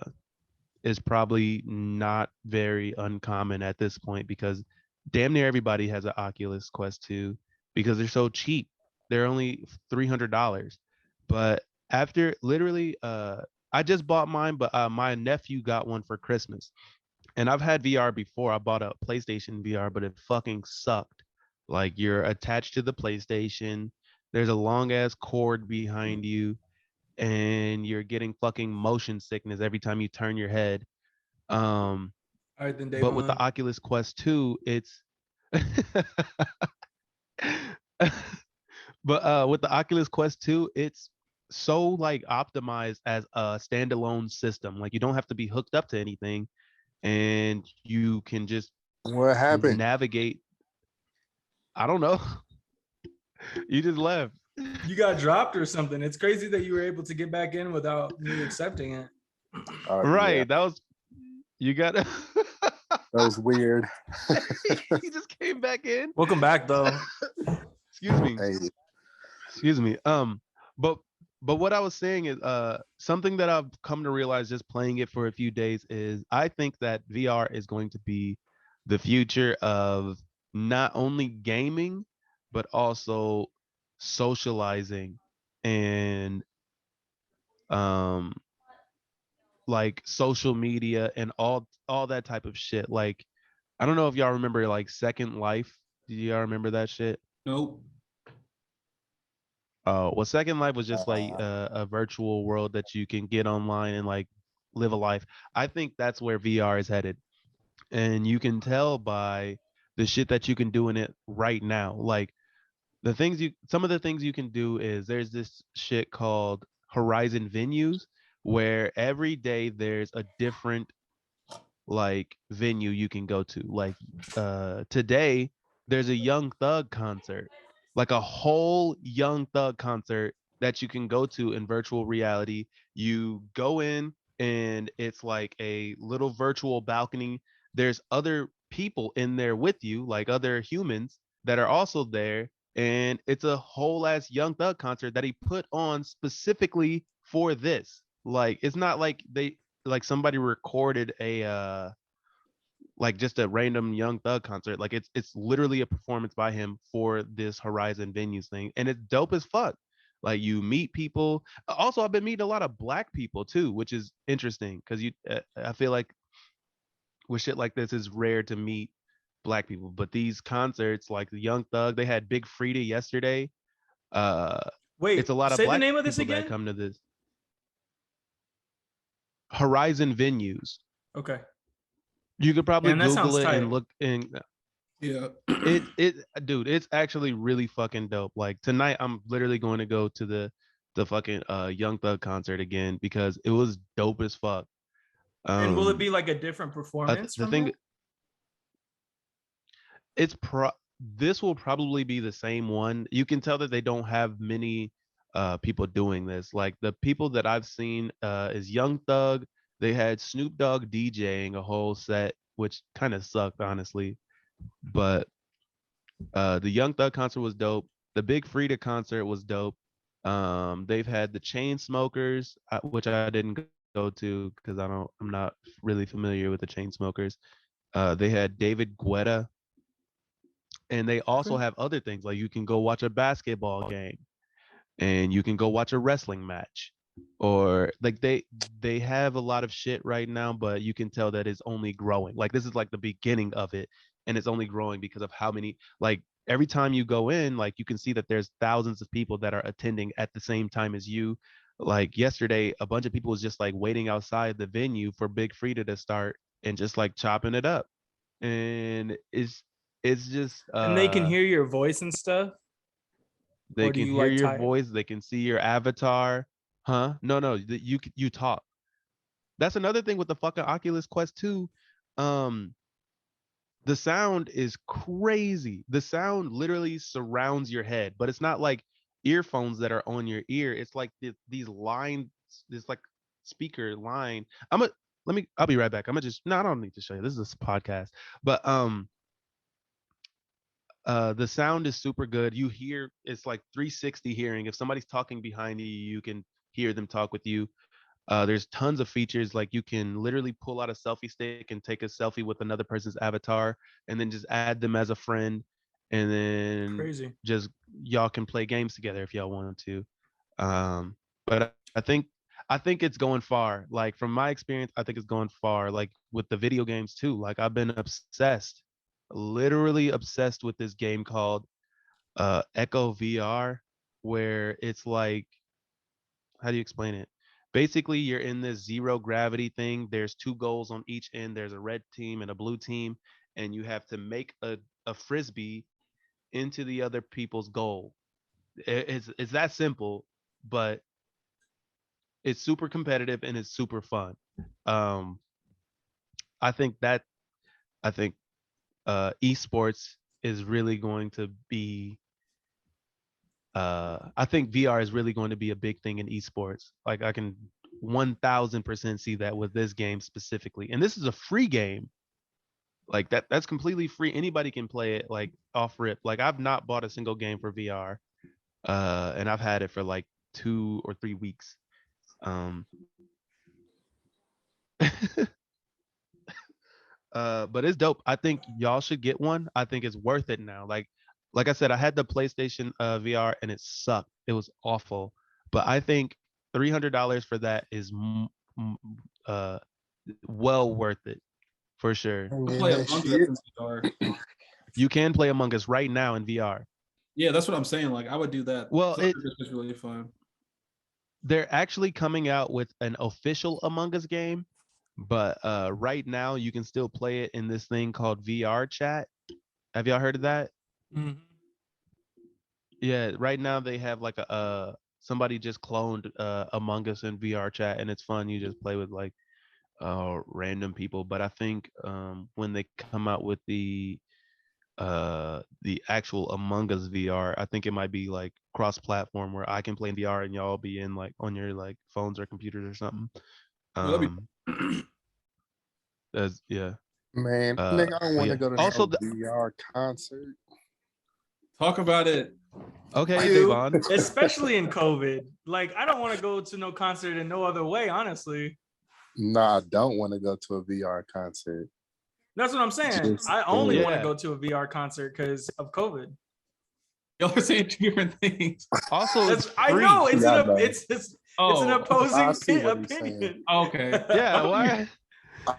is probably not very uncommon at this point because damn near everybody has an Oculus Quest 2 because they're so cheap. They're only $300. But after literally I just bought mine, but my nephew got one for Christmas. And I've had VR before. I bought a PlayStation VR, but it fucking sucked. Like you're attached to the PlayStation, there's a long ass cord behind you, and you're getting fucking motion sickness every time you turn your head. Um, All right, then but with the Davon. Oculus Quest 2, it's but with the Oculus Quest 2, it's so like optimized as a standalone system. Like you don't have to be hooked up to anything and you can just What happened? navigate. I don't know. You just left. You got dropped or something. It's crazy that you were able to get back in without me accepting it. Yeah, Right. That was you got that was weird. he just came back in. Welcome back though. Excuse me. Hey, Excuse me. But what I was saying is something that I've come to realize just playing it for a few days is I think that VR is going to be the future of not only gaming but also socializing and um like social media and all that type of shit. Like I don't know if y'all remember like Second Life. Do y'all remember that shit? Nope. Oh, well, Second Life was just like a virtual world that you can get online and like live a life. I think that's where VR is headed, and you can tell by the shit that you can do in it right now. Like some of the things you can do is there's this shit called Horizon Venues, where every day there's a different like venue you can go to. Like today there's a Young Thug concert. Like a whole Young Thug concert that you can go to in virtual reality. You go in and it's like a little virtual balcony. There's other people in there with you, like other humans that are also there, and it's a whole ass Young Thug concert that he put on specifically for this. Like it's not like like somebody recorded a like just a random Young Thug concert. Like it's literally a performance by him for this Horizon Venues thing, and it's dope as fuck. Like you meet people. Also, I've been meeting a lot of black people too, which is interesting because I feel like with shit like this, it's rare to meet black people. But these concerts, like the Young Thug, they had Big Frida yesterday. Uh, it's a Wait, lot of say the black name of this people that again. come to this Horizon Venues. Okay. You could probably And that Google sounds it and tight. look and Yeah. it dude, it's actually really fucking dope. Like tonight I'm literally going to go to the fucking Young Thug concert again because it was dope as fuck. And will it Um be like a different performance the from thing him? it's pro this will probably be the same one. You can tell that they don't have many people doing this. Like the people that I've seen is Young Thug. They had Snoop Dogg DJing a whole set, which kind of sucked honestly. But the Young Thug concert was dope. The Big Frida concert was dope. They've had the Chain Smokers, which I didn't go to because I'm not really familiar with the Chain Smokers. They had David Guetta, and they also Okay. have other things like you can go watch a basketball game and you can go watch a wrestling match or like they have a lot of shit right now, but you can tell that it's only growing. Like this is like the beginning of it, and it's only growing because of how many like every time you go in, like you can see that there's thousands of people that are attending at the same time as you. Like yesterday a bunch of people was just like waiting outside the venue for Big Frida to start and just like chopping it up, and it's just And they can hear your voice and stuff, they or do can you hear like your type? voice. They can see your avatar. Huh? No, no. You talk. That's another thing with the fucking Oculus Quest 2. Um, the sound is crazy. The sound literally surrounds your head, but it's not like earphones that are on your ear. It's like these lines, this like speaker line. I'll be right back. I'm gonna just no, I don't need to show you. This is a podcast. But the sound is super good. You hear it's like 360 hearing. If somebody's talking behind you, you can hear them talk with you. There's tons of features like you can literally pull out a selfie stick and take a selfie with another person's avatar, and then just add them as a friend, and then Crazy. just y'all can play games together if y'all want to. But I think it's going far. Like from my experience, I think it's going far. Like with the video games too. Like I've been obsessed, literally obsessed with this game called Echo VR, where it's like, how do you explain it? Basically, you're in this zero gravity thing. There's two goals on each end. There's a red team and a blue team, and you have to make a frisbee into the other people's goal. It's that simple, but it's super competitive and it's super fun. Um, I think that I think esports is really going to be. I think VR is really going to be a big thing in esports. Like I can 1000% see that with this game specifically. And this is a free game. Like that's completely free. Anybody can play it like off rip. Like I've not bought a single game for VR. And I've had it for like 2 or 3 weeks. Um but it's dope. I think y'all should get one. I think it's worth it now. Like I said, I had the PlayStation VR and it sucked. It was awful. But I think $300 for that is well worth it for sure. I play Among Us in VR. You can play Among Us right now in VR. Yeah, that's what I'm saying. Like I would do that. Well, So it's just really fun. They're actually coming out with an official Among Us game, but right now you can still play it in this thing called VR chat. Have y'all heard of that? Mhm. Yeah, right now they have like a somebody just cloned Among Us in VR chat, and it's fun. You just play with like random people. But I think when they come out with the actual Among Us VR, I think it might be like cross-platform where I can play in VR and y'all be in like on your like phones or computers or something. Oh, that'd be- That's yeah. Man, nigga, I don't want to go to Also, no VR concert. Talk about it. okay, Dude, Devon. especially in COVID. Like, I don't want to go to no concert in no other way, honestly. Nah, I don't want to go to a VR concert. That's what I'm saying. Just I only do it. want to go to a VR concert because of COVID. Y'all are saying two different things. Also, it's I free. know it's Yeah, I an know. it's Oh, an I opposing see what he's opinion. saying. okay. Yeah, why?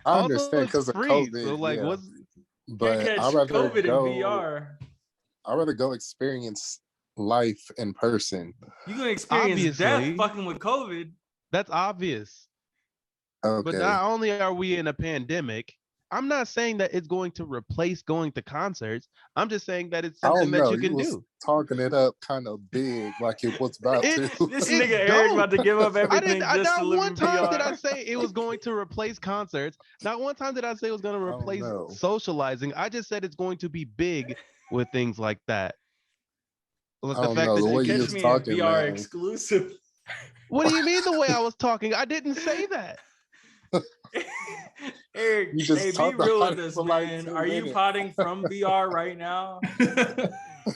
I understand it's because of free, COVID. so like, yeah. what's Can't But catch I'd rather COVID go. in VR. I'd rather go experience life in person. You can experience death Obviously. fucking with COVID. that's obvious? Okay. But not only are we in a pandemic, I'm not saying that it's going to replace going to concerts. I'm just saying that it's I something don't that know. you can was do. talking it up kind of big, like it was about It- to. This It's nigga Eric dope. about to give up everything just not to live one in time VR. did I say it was going to replace concerts. Not one time did I say it was going to don't replace know. socializing. I just said it's going to be big with things like that. Like I the don't fact know. that The you way you Catch was me talking, in VR man. exclusive. What do you mean the way I was talking? I didn't say that. Eric, You just hey, be talked real about with it us, for like man. 2 Are you minutes. potting from VR right now?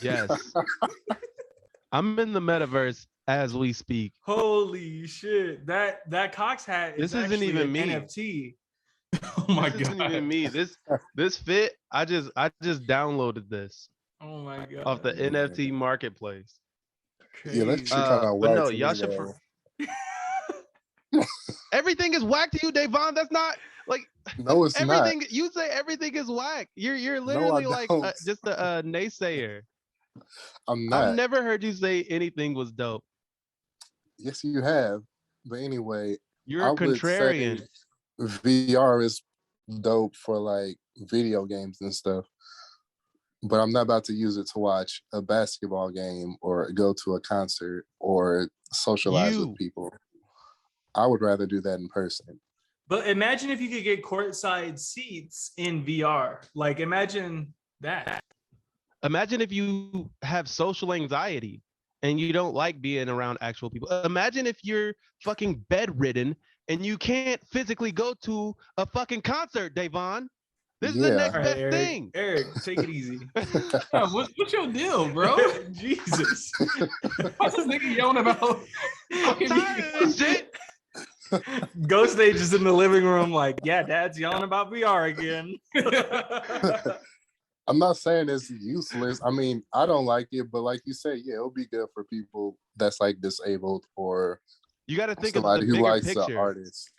Yes. I'm in the metaverse as we speak. Holy shit! That Cox hat is This isn't actually even an me. NFT. Oh my This isn't even god. me. This fit. I just downloaded this Oh my god! off the NFT marketplace. Yeah, that Crazy. shit kind of But whack no, to y'all me, should. though. Everything is whack to you, Davon. That's not like No, it's not. everything. You say everything is whack. You're No, literally I like don't. just a naysayer. I'm I've not. never heard you say anything was dope. Yes, you have. But anyway, You're I a would say contrarian. VR is dope for like video games and stuff. But I'm not about to use it to watch a basketball game or go to a concert or socialize You. with people. I would rather do that in person. But imagine if you could get courtside seats in VR. Like, imagine that. Imagine if you have social anxiety and you don't like being around actual people. Imagine if you're fucking bedridden and you can't physically go to a fucking concert, Davon. This is the Yeah. next All right, best Eric. thing. Eric, take it easy. Yeah, what's your deal, bro? Jesus. What's this nigga yelling about? I'm tired of this shit. Ghost Age is in the living room, like, yeah, dad's yelling about VR again. I'm not saying it's useless. I mean, I don't like it, but like you said, yeah, it'll be good for people that's like disabled or You got to think of the somebody who bigger likes an picture. artist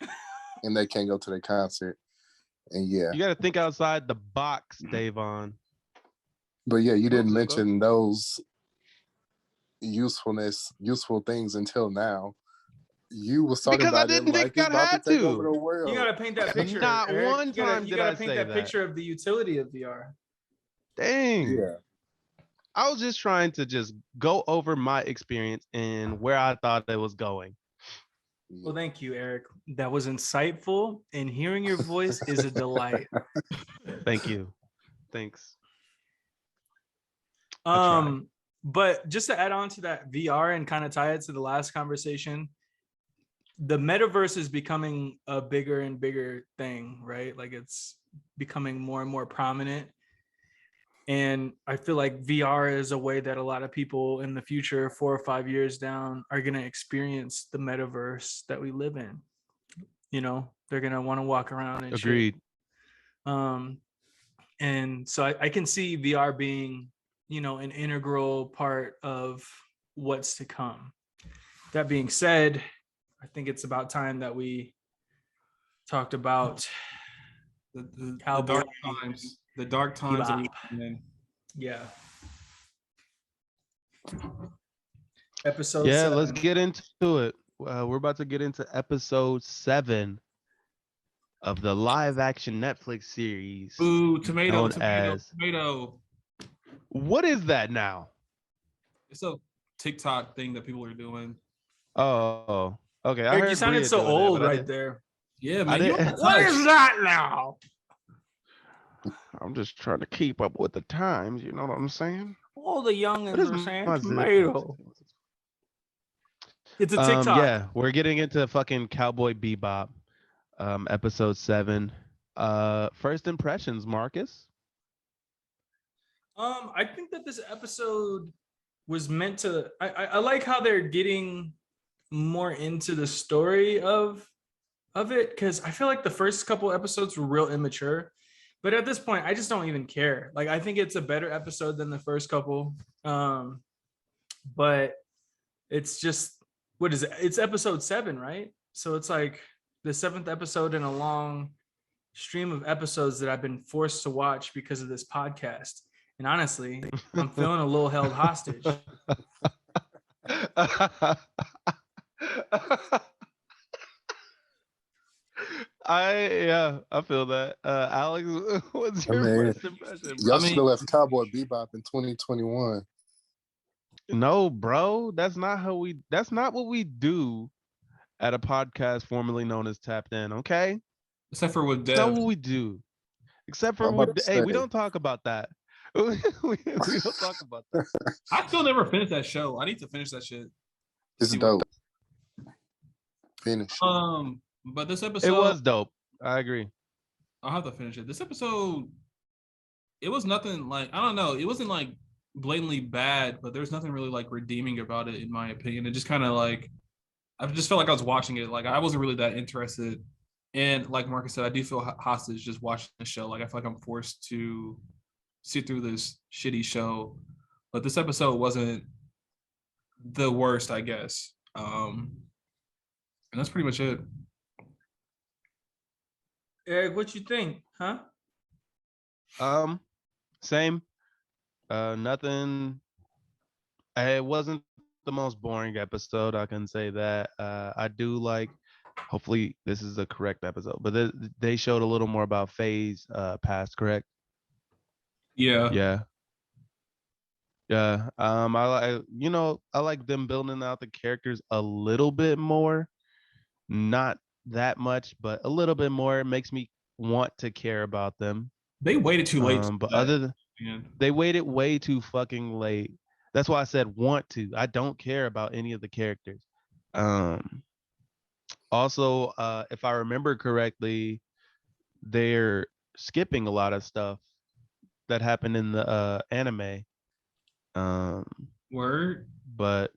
and they can't go to their concert. And yeah, You got to think outside the box, Davon. but yeah, you didn't Go. mention those useful things until now. You was talking Because I about it didn't like think it's I about had to take to. over the world. You gotta paint that picture. Not Eric. one You gotta- time you did gotta I paint say that that. picture of the utility of VR. Dang. Yeah. I was just trying to just go over my experience and where I thought it was going. Well, thank you, Eric. That was insightful, and hearing your voice is a delight. Thank you. Thanks. tried. But just to add on to that VR and kind of tie it to the last conversation, the metaverse is becoming a bigger and bigger thing, right? Like it's becoming more and more prominent. And I feel like VR is a way that a lot of people in the future, 4 or 5 years down, are going to experience the metaverse that we live in. You know, they're going to want to walk around and Agreed. shit. And so I can see VR being, you know, an integral part of what's to come. That being said, I think it's about time that we talked about The Cowboy dark times. The dark times that we Bebop. were in. Yeah. Episode Yeah, 7. let's get into it. We're about to get into episode 7 of the live action Netflix series Ooh, tomato, known tomato, as. tomato. What is that now? It's a TikTok thing that people are doing. Oh, okay. I Eric, you heard sounded Bria so doing that, old but right there. Yeah, I man. You didn't. don't What touch. is that now? I'm just trying to keep up with the times. You know what I'm saying? All the What youngins is are saying my tomato. It's a TikTok. Yeah, we're getting into fucking Cowboy Bebop, episode 7. First impressions, Marcus. I think that this episode was meant to. I like how they're getting more into the story of it, because I feel like the first couple episodes were real immature, but at this point I just don't even care. Like, I think it's a better episode than the first couple. But it's just, what is it? It's episode 7, right? So it's like the 7th episode in a long stream of episodes that I've been forced to watch because of this podcast. And honestly, I'm feeling a little held hostage. I feel that. Alex, what's your first impression, bro? Y'all should have left Cowboy Bebop in 2021. No, bro, that's not what we do at a podcast formerly known as Tapped In, okay? Except for with That's not Dev. what we do. Except for I'm about to hey, we say. don't talk about that. we don't talk about that. I still never finished that show. I need to finish that shit. It's See what- dope. Finish. But this episode, It was dope. I agree. I'll have to finish it. This episode, it was nothing like, I don't know. It wasn't like blatantly bad, but there's nothing really like redeeming about it, in my opinion. It just kind of like, I just felt like I was watching it. Like, I wasn't really that interested. And like Marcus said, I do feel hostage just watching the show. Like, I feel like I'm forced to sit through this shitty show. But this episode wasn't the worst, I guess. And that's pretty much it. Eric, what you think? Huh? Same. Nothing. It wasn't the most boring episode. I can say that. I do like. Hopefully, this is the correct episode. But they showed a little more about Faye's past. Correct? Yeah. Yeah. Yeah. I like them building out the characters a little bit more. Not that much, but a little bit more. It makes me want to care about them. They waited too late. But other than they waited way too fucking late. That's why I said want to. I don't care about any of the characters. Also, if I remember correctly, they're skipping a lot of stuff that happened in the anime. Word. But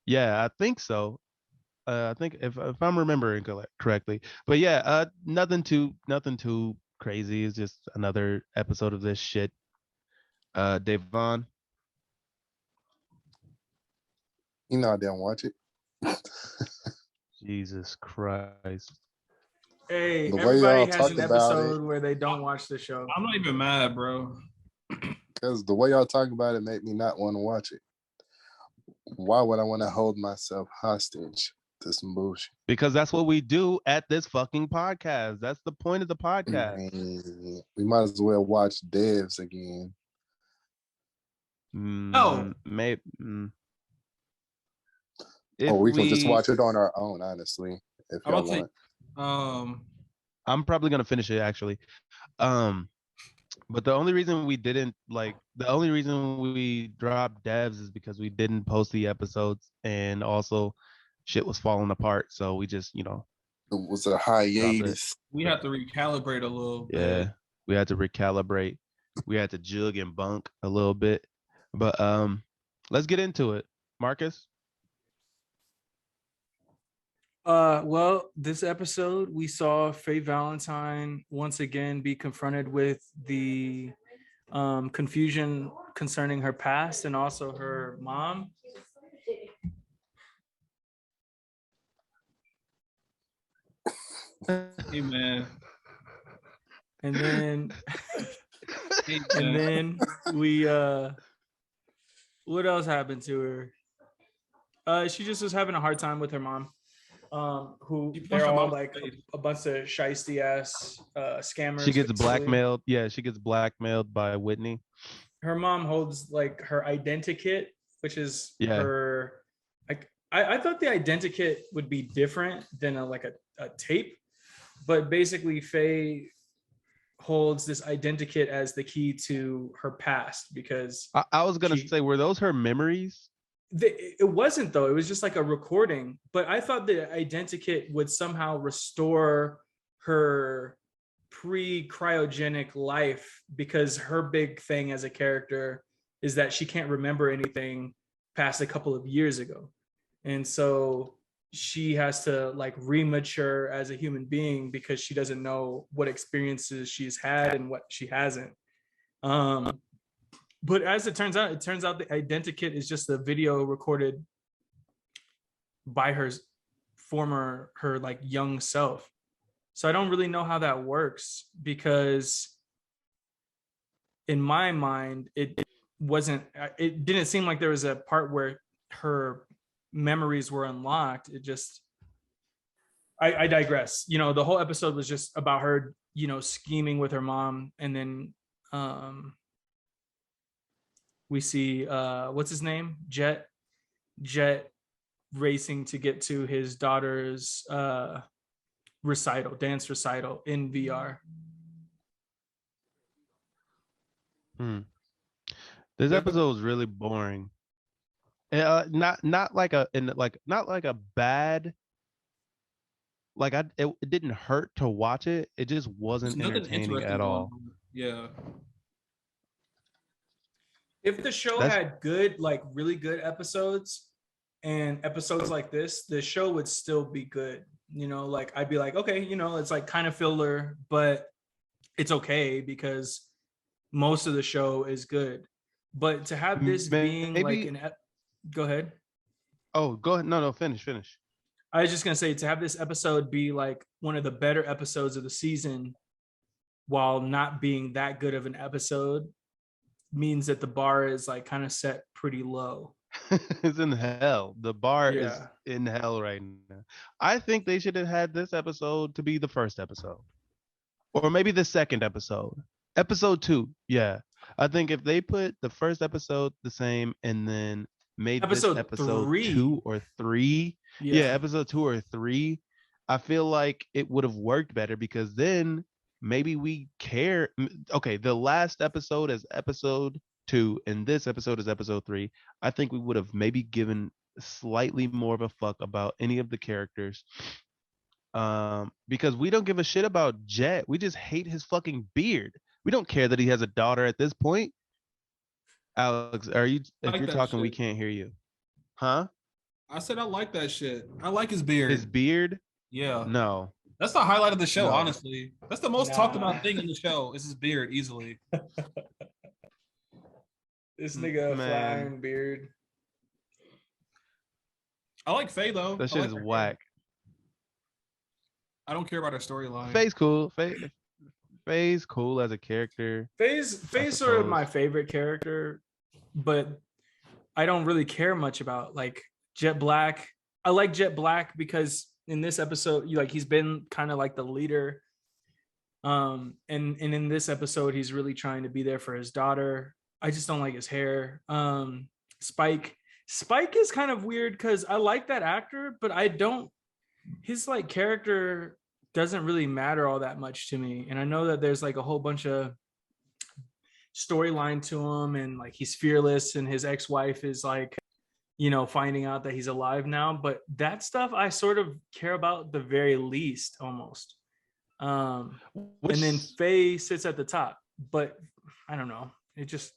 yeah, I think so. I think if I'm remembering correctly. But yeah, nothing too crazy. It's just another episode of this shit. Devon. You know I didn't watch it. Jesus Christ. Hey, The way everybody y'all has talk an about episode where they don't watch the show. I'm not even mad, bro. Because the way y'all talk about it made me not want to watch it. Why would I want to hold myself hostage to some bullshit? Because that's what we do at this fucking podcast. That's the point of the podcast. Man, we might as well watch Devs again. No. Maybe. Or we can just watch it on our own, honestly, if y'all want. I'm probably gonna finish it actually. But the only reason we dropped devs is because we didn't post the episodes, and also shit was falling apart. So we just, It was a hiatus. We have to recalibrate a little bit. Yeah, we had to recalibrate. We had to jug and bunk a little bit. But let's get into it. Marcus? Well, this episode we saw Faye Valentine once again be confronted with the confusion concerning her past and also her mom. Hey man. And then Hey and man. then we what else happened to her? She just was having a hard time with her mom. Who You punched they're her all mom in like the face. a bunch of shisty ass She scammers, gets basically. blackmailed. Yeah, she gets blackmailed by Whitney. Her mom holds like her identikit, which is Yeah. her. Like I thought the identikit would be different than a tape, but basically Faye holds this identikit as the key to her past because I was gonna she say, were those her memories? it wasn't though. It was just like a recording. But I thought the identikit would somehow restore her pre-cryogenic life because her big thing as a character is that she can't remember anything past a couple of years ago. And so she has to like remature as a human being because she doesn't know what experiences she's had and what she hasn't. Um, but as it turns out the identikit is just a video recorded by her like young self. So I don't really know how that works because in my mind it didn't seem like there was a part where her memories were unlocked. It just I digress. The whole episode was just about her, scheming with her mom, and then we see what's his name? Jet racing to get to his daughter's dance recital in VR. This episode was really boring. Not like a bad. Like it didn't hurt to watch it. It just wasn't There's nothing entertaining interesting at going all. on. Yeah. If the show That's had good, like really good episodes and episodes like this, the show would still be good. Like I'd be like, okay, it's like kind of filler, but it's okay because most of the show is good. But to have this being like maybe. go ahead. Oh, go ahead. No, finish. I was just gonna say to have this episode be like one of the better episodes of the season while not being that good of an episode means that the bar is like kind of set pretty low. It's in hell. The bar is Yeah. in hell right now. I think they should have had this episode to be the first episode, or maybe the second episode. Episode 2. Yeah, I think if they put the first episode the same and then made Episode this episode 3. 2 or 3, yeah, episode 2 or 3, I feel like it would have worked better because then maybe we care. Okay, the last episode is episode 2 and this episode is episode 3. I think we would have maybe given slightly more of a fuck about any of the characters. Because we don't give a shit about Jet. We just hate his fucking beard. We don't care that he has a daughter at this point. Alex, if you're talking, we can't hear you. Huh? I said I like that shit. I like his beard. His beard? Yeah. No. That's the highlight of the show, No. honestly. That's the most talked about thing in the show is his beard, easily. This nigga Man. flying beard. I like Faye though. That shit is whack. I don't care about her storyline. Faye's cool. Faye's cool as a character. Faye's sort of my favorite character, but I don't really care much about like Jet Black. I like Jet Black because in this episode, he's been kind of like the leader. And in this episode, he's really trying to be there for his daughter. I just don't like his hair. Spike is kind of weird because I like that actor, but I don't. His like character doesn't really matter all that much to me. And I know that there's like a whole bunch of storyline to him and like he's fearless and his ex-wife is like, finding out that he's alive now. But that stuff I sort of care about the very least almost. And then Faye sits at the top, but I don't know. It just,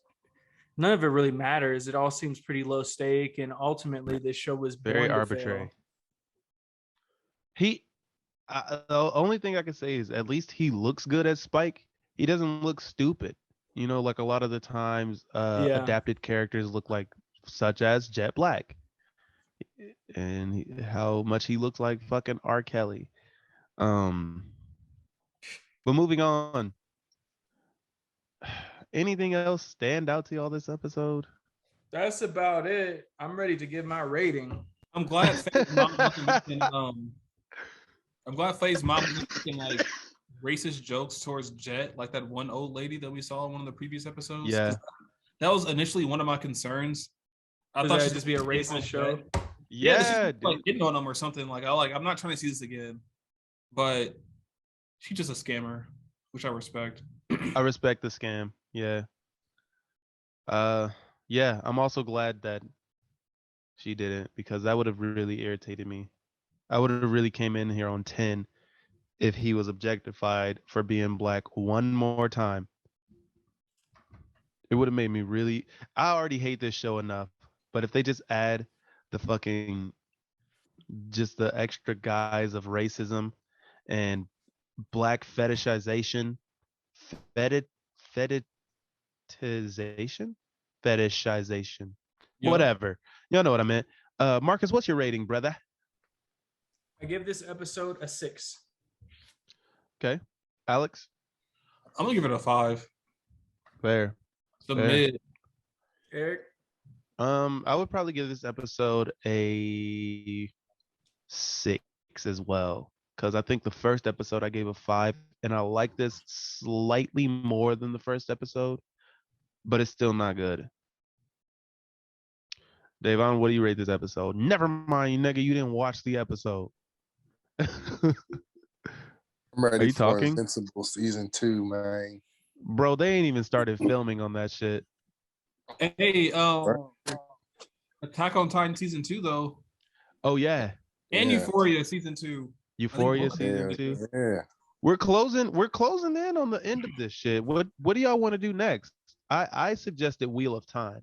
none of it really matters. It all seems pretty low stake. And ultimately this show was very arbitrary. The only thing I can say is at least he looks good as Spike. He doesn't look stupid. Like a lot of the times adapted characters look like, such as Jet Black. And how much he looks like fucking R. Kelly. But moving on. Anything else stand out to y'all this episode? That's about it. I'm ready to give my rating. I'm glad Faye's mom wasn't making, I'm glad Faye's mom wasn't making like racist jokes towards Jet, like that one old lady that we saw in one of the previous episodes. Yeah. That was initially one of my concerns. I thought she'd just be a racist show. Yeah, like hitting on them or something. I'm not trying to see this again. But she's just a scammer, which I respect. I respect the scam. Yeah. Yeah, I'm also glad that she didn't, because that would have really irritated me. I would have really came in here on 10 if he was objectified for being black one more time. It would have made me really. I already hate this show enough, but if they just add the extra guise of racism and black fetishization, fetishization, Yep. whatever. Y'all know what I meant. Marcus, what's your rating, brother? I give this episode a 6. Okay, Alex. I'm gonna give it a 5. Fair. The Fair. mid. Eric? I would probably give this episode a 6 as well, because I think the first episode I gave a 5, and I like this slightly more than the first episode, but it's still not good. Davon, what do you rate this episode? Never mind, nigga, you didn't watch the episode. I'm ready Are you for talking? Invincible season 2, man. Bro, they ain't even started filming on that shit. Hey, Attack on Titan season 2 though, Oh yeah, and Yeah. Euphoria season 2. Euphoria both season Yeah, 2. yeah. We're closing in on the end of this shit. What do y'all want to do next? I suggested Wheel of Time.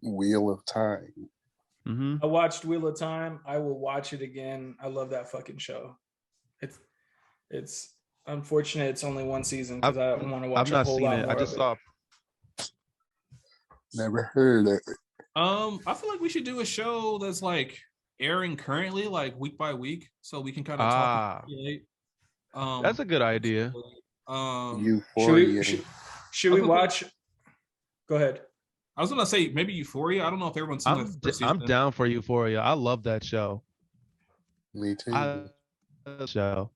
Wheel of Time. Mm-hmm. I watched Wheel of Time. I will watch it again. I love that fucking show. It's unfortunate it's only one season because I want to watch I've not a whole seen lot it. more I just of saw. Never heard of it. I feel like we should do a show that's like airing currently, like week by week, so we can kind of talk. That's a good idea. Euphoria. Should we watch? Go ahead. I was gonna say maybe Euphoria. I don't know if everyone's seen the first season. I'm down for Euphoria. I love that show. Me too. I love that show.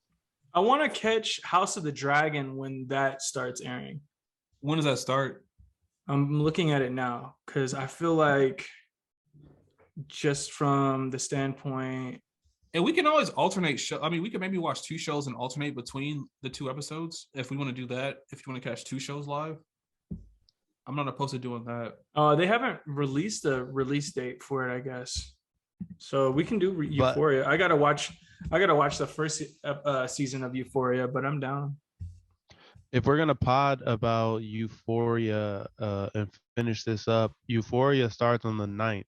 I want to catch House of the Dragon when that starts airing. When does that start? I'm looking at it now because I feel like just from the standpoint. And we can always alternate show. I mean, we could maybe watch 2 shows and alternate between the 2 episodes if we want to do that. If you want to catch 2 shows live, I'm not opposed to doing that. They haven't released a release date for it, I guess. So we can do Euphoria. I gotta watch the first season of Euphoria, but I'm down. If we're gonna pod about Euphoria and finish this up, Euphoria starts on the 9th.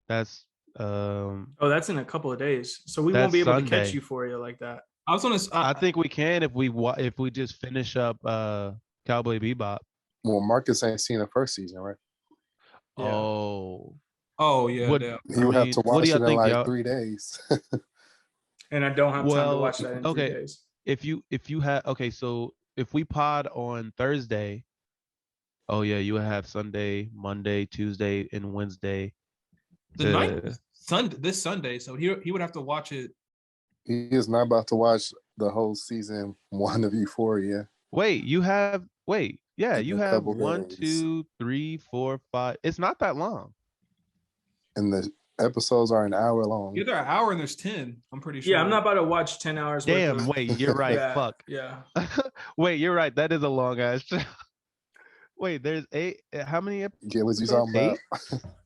That's that's in a couple of days, so we won't be able to catch Euphoria like that. I think we can if we just finish up Cowboy Bebop. Well, Marcus ain't seen the first season, right? Yeah. Oh yeah. You would have to watch it in like 3 days. And I don't have time to watch that in 3 days. If you have so if we pod on Thursday, you would have Sunday, Monday, Tuesday, and Wednesday. The 9th, this Sunday, so he would have to watch it. He is not about to watch the whole season 1 of Euphoria. You have 1, days. 2, 3, 4, 5. It's not that long. And the episodes are an hour long. Either an hour and there's 10. I'm pretty sure. Yeah, I'm not about to watch 10 hours. Damn, wait, you're right. Yeah, Fuck. Yeah. Wait, you're right. That is a long ass show. Wait, there's 8. How many episodes? Get what you talking about?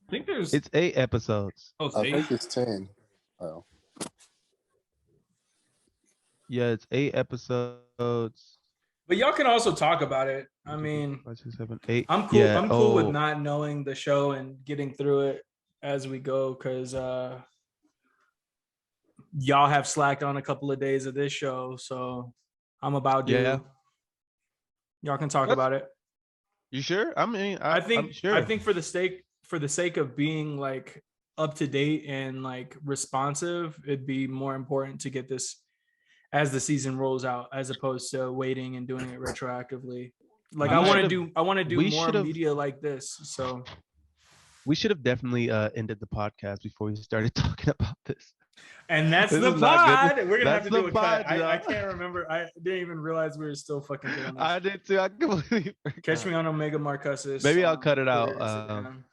I think it's 8 episodes. Oh, it's I 8? think it's 10. Oh. Yeah, it's 8 episodes. But y'all can also talk about it. I mean, 5, 6, 7, 8. I'm cool. I'm cool with not knowing the show and getting through it as we go because y'all have slacked on a couple of days of this show, so I'm about to. Yeah. Y'all can talk about it. You sure? I mean, I'm sure. I think for the sake of being like up to date and like responsive, it'd be more important to get this as the season rolls out, as opposed to waiting and doing it retroactively. Like I want to do more media like this. So we should have definitely ended the podcast before we started talking about this. And that's This the is not good. pod. We're gonna have to That's do a the cut. pod, I y'all. can't remember. I didn't even realize we were still fucking doing this. I did too. I completely forgot. Catch me on Omega Marcussis. Maybe I'll cut it Twitter, out. Instagram.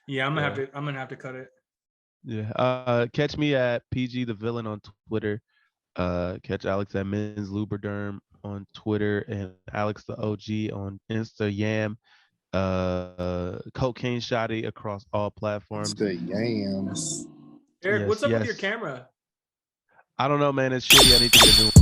Yeah, I'm gonna have to cut it. Yeah. Catch me at PG the Villain on Twitter. Catch Alex at Men's Lubriderm on Twitter and Alex the OG on Instagram. Cocaine Shotty across all platforms. The yams. Eric, Yes, what's up with yes. your camera? I don't know, man. It's shitty. I need to get a new one.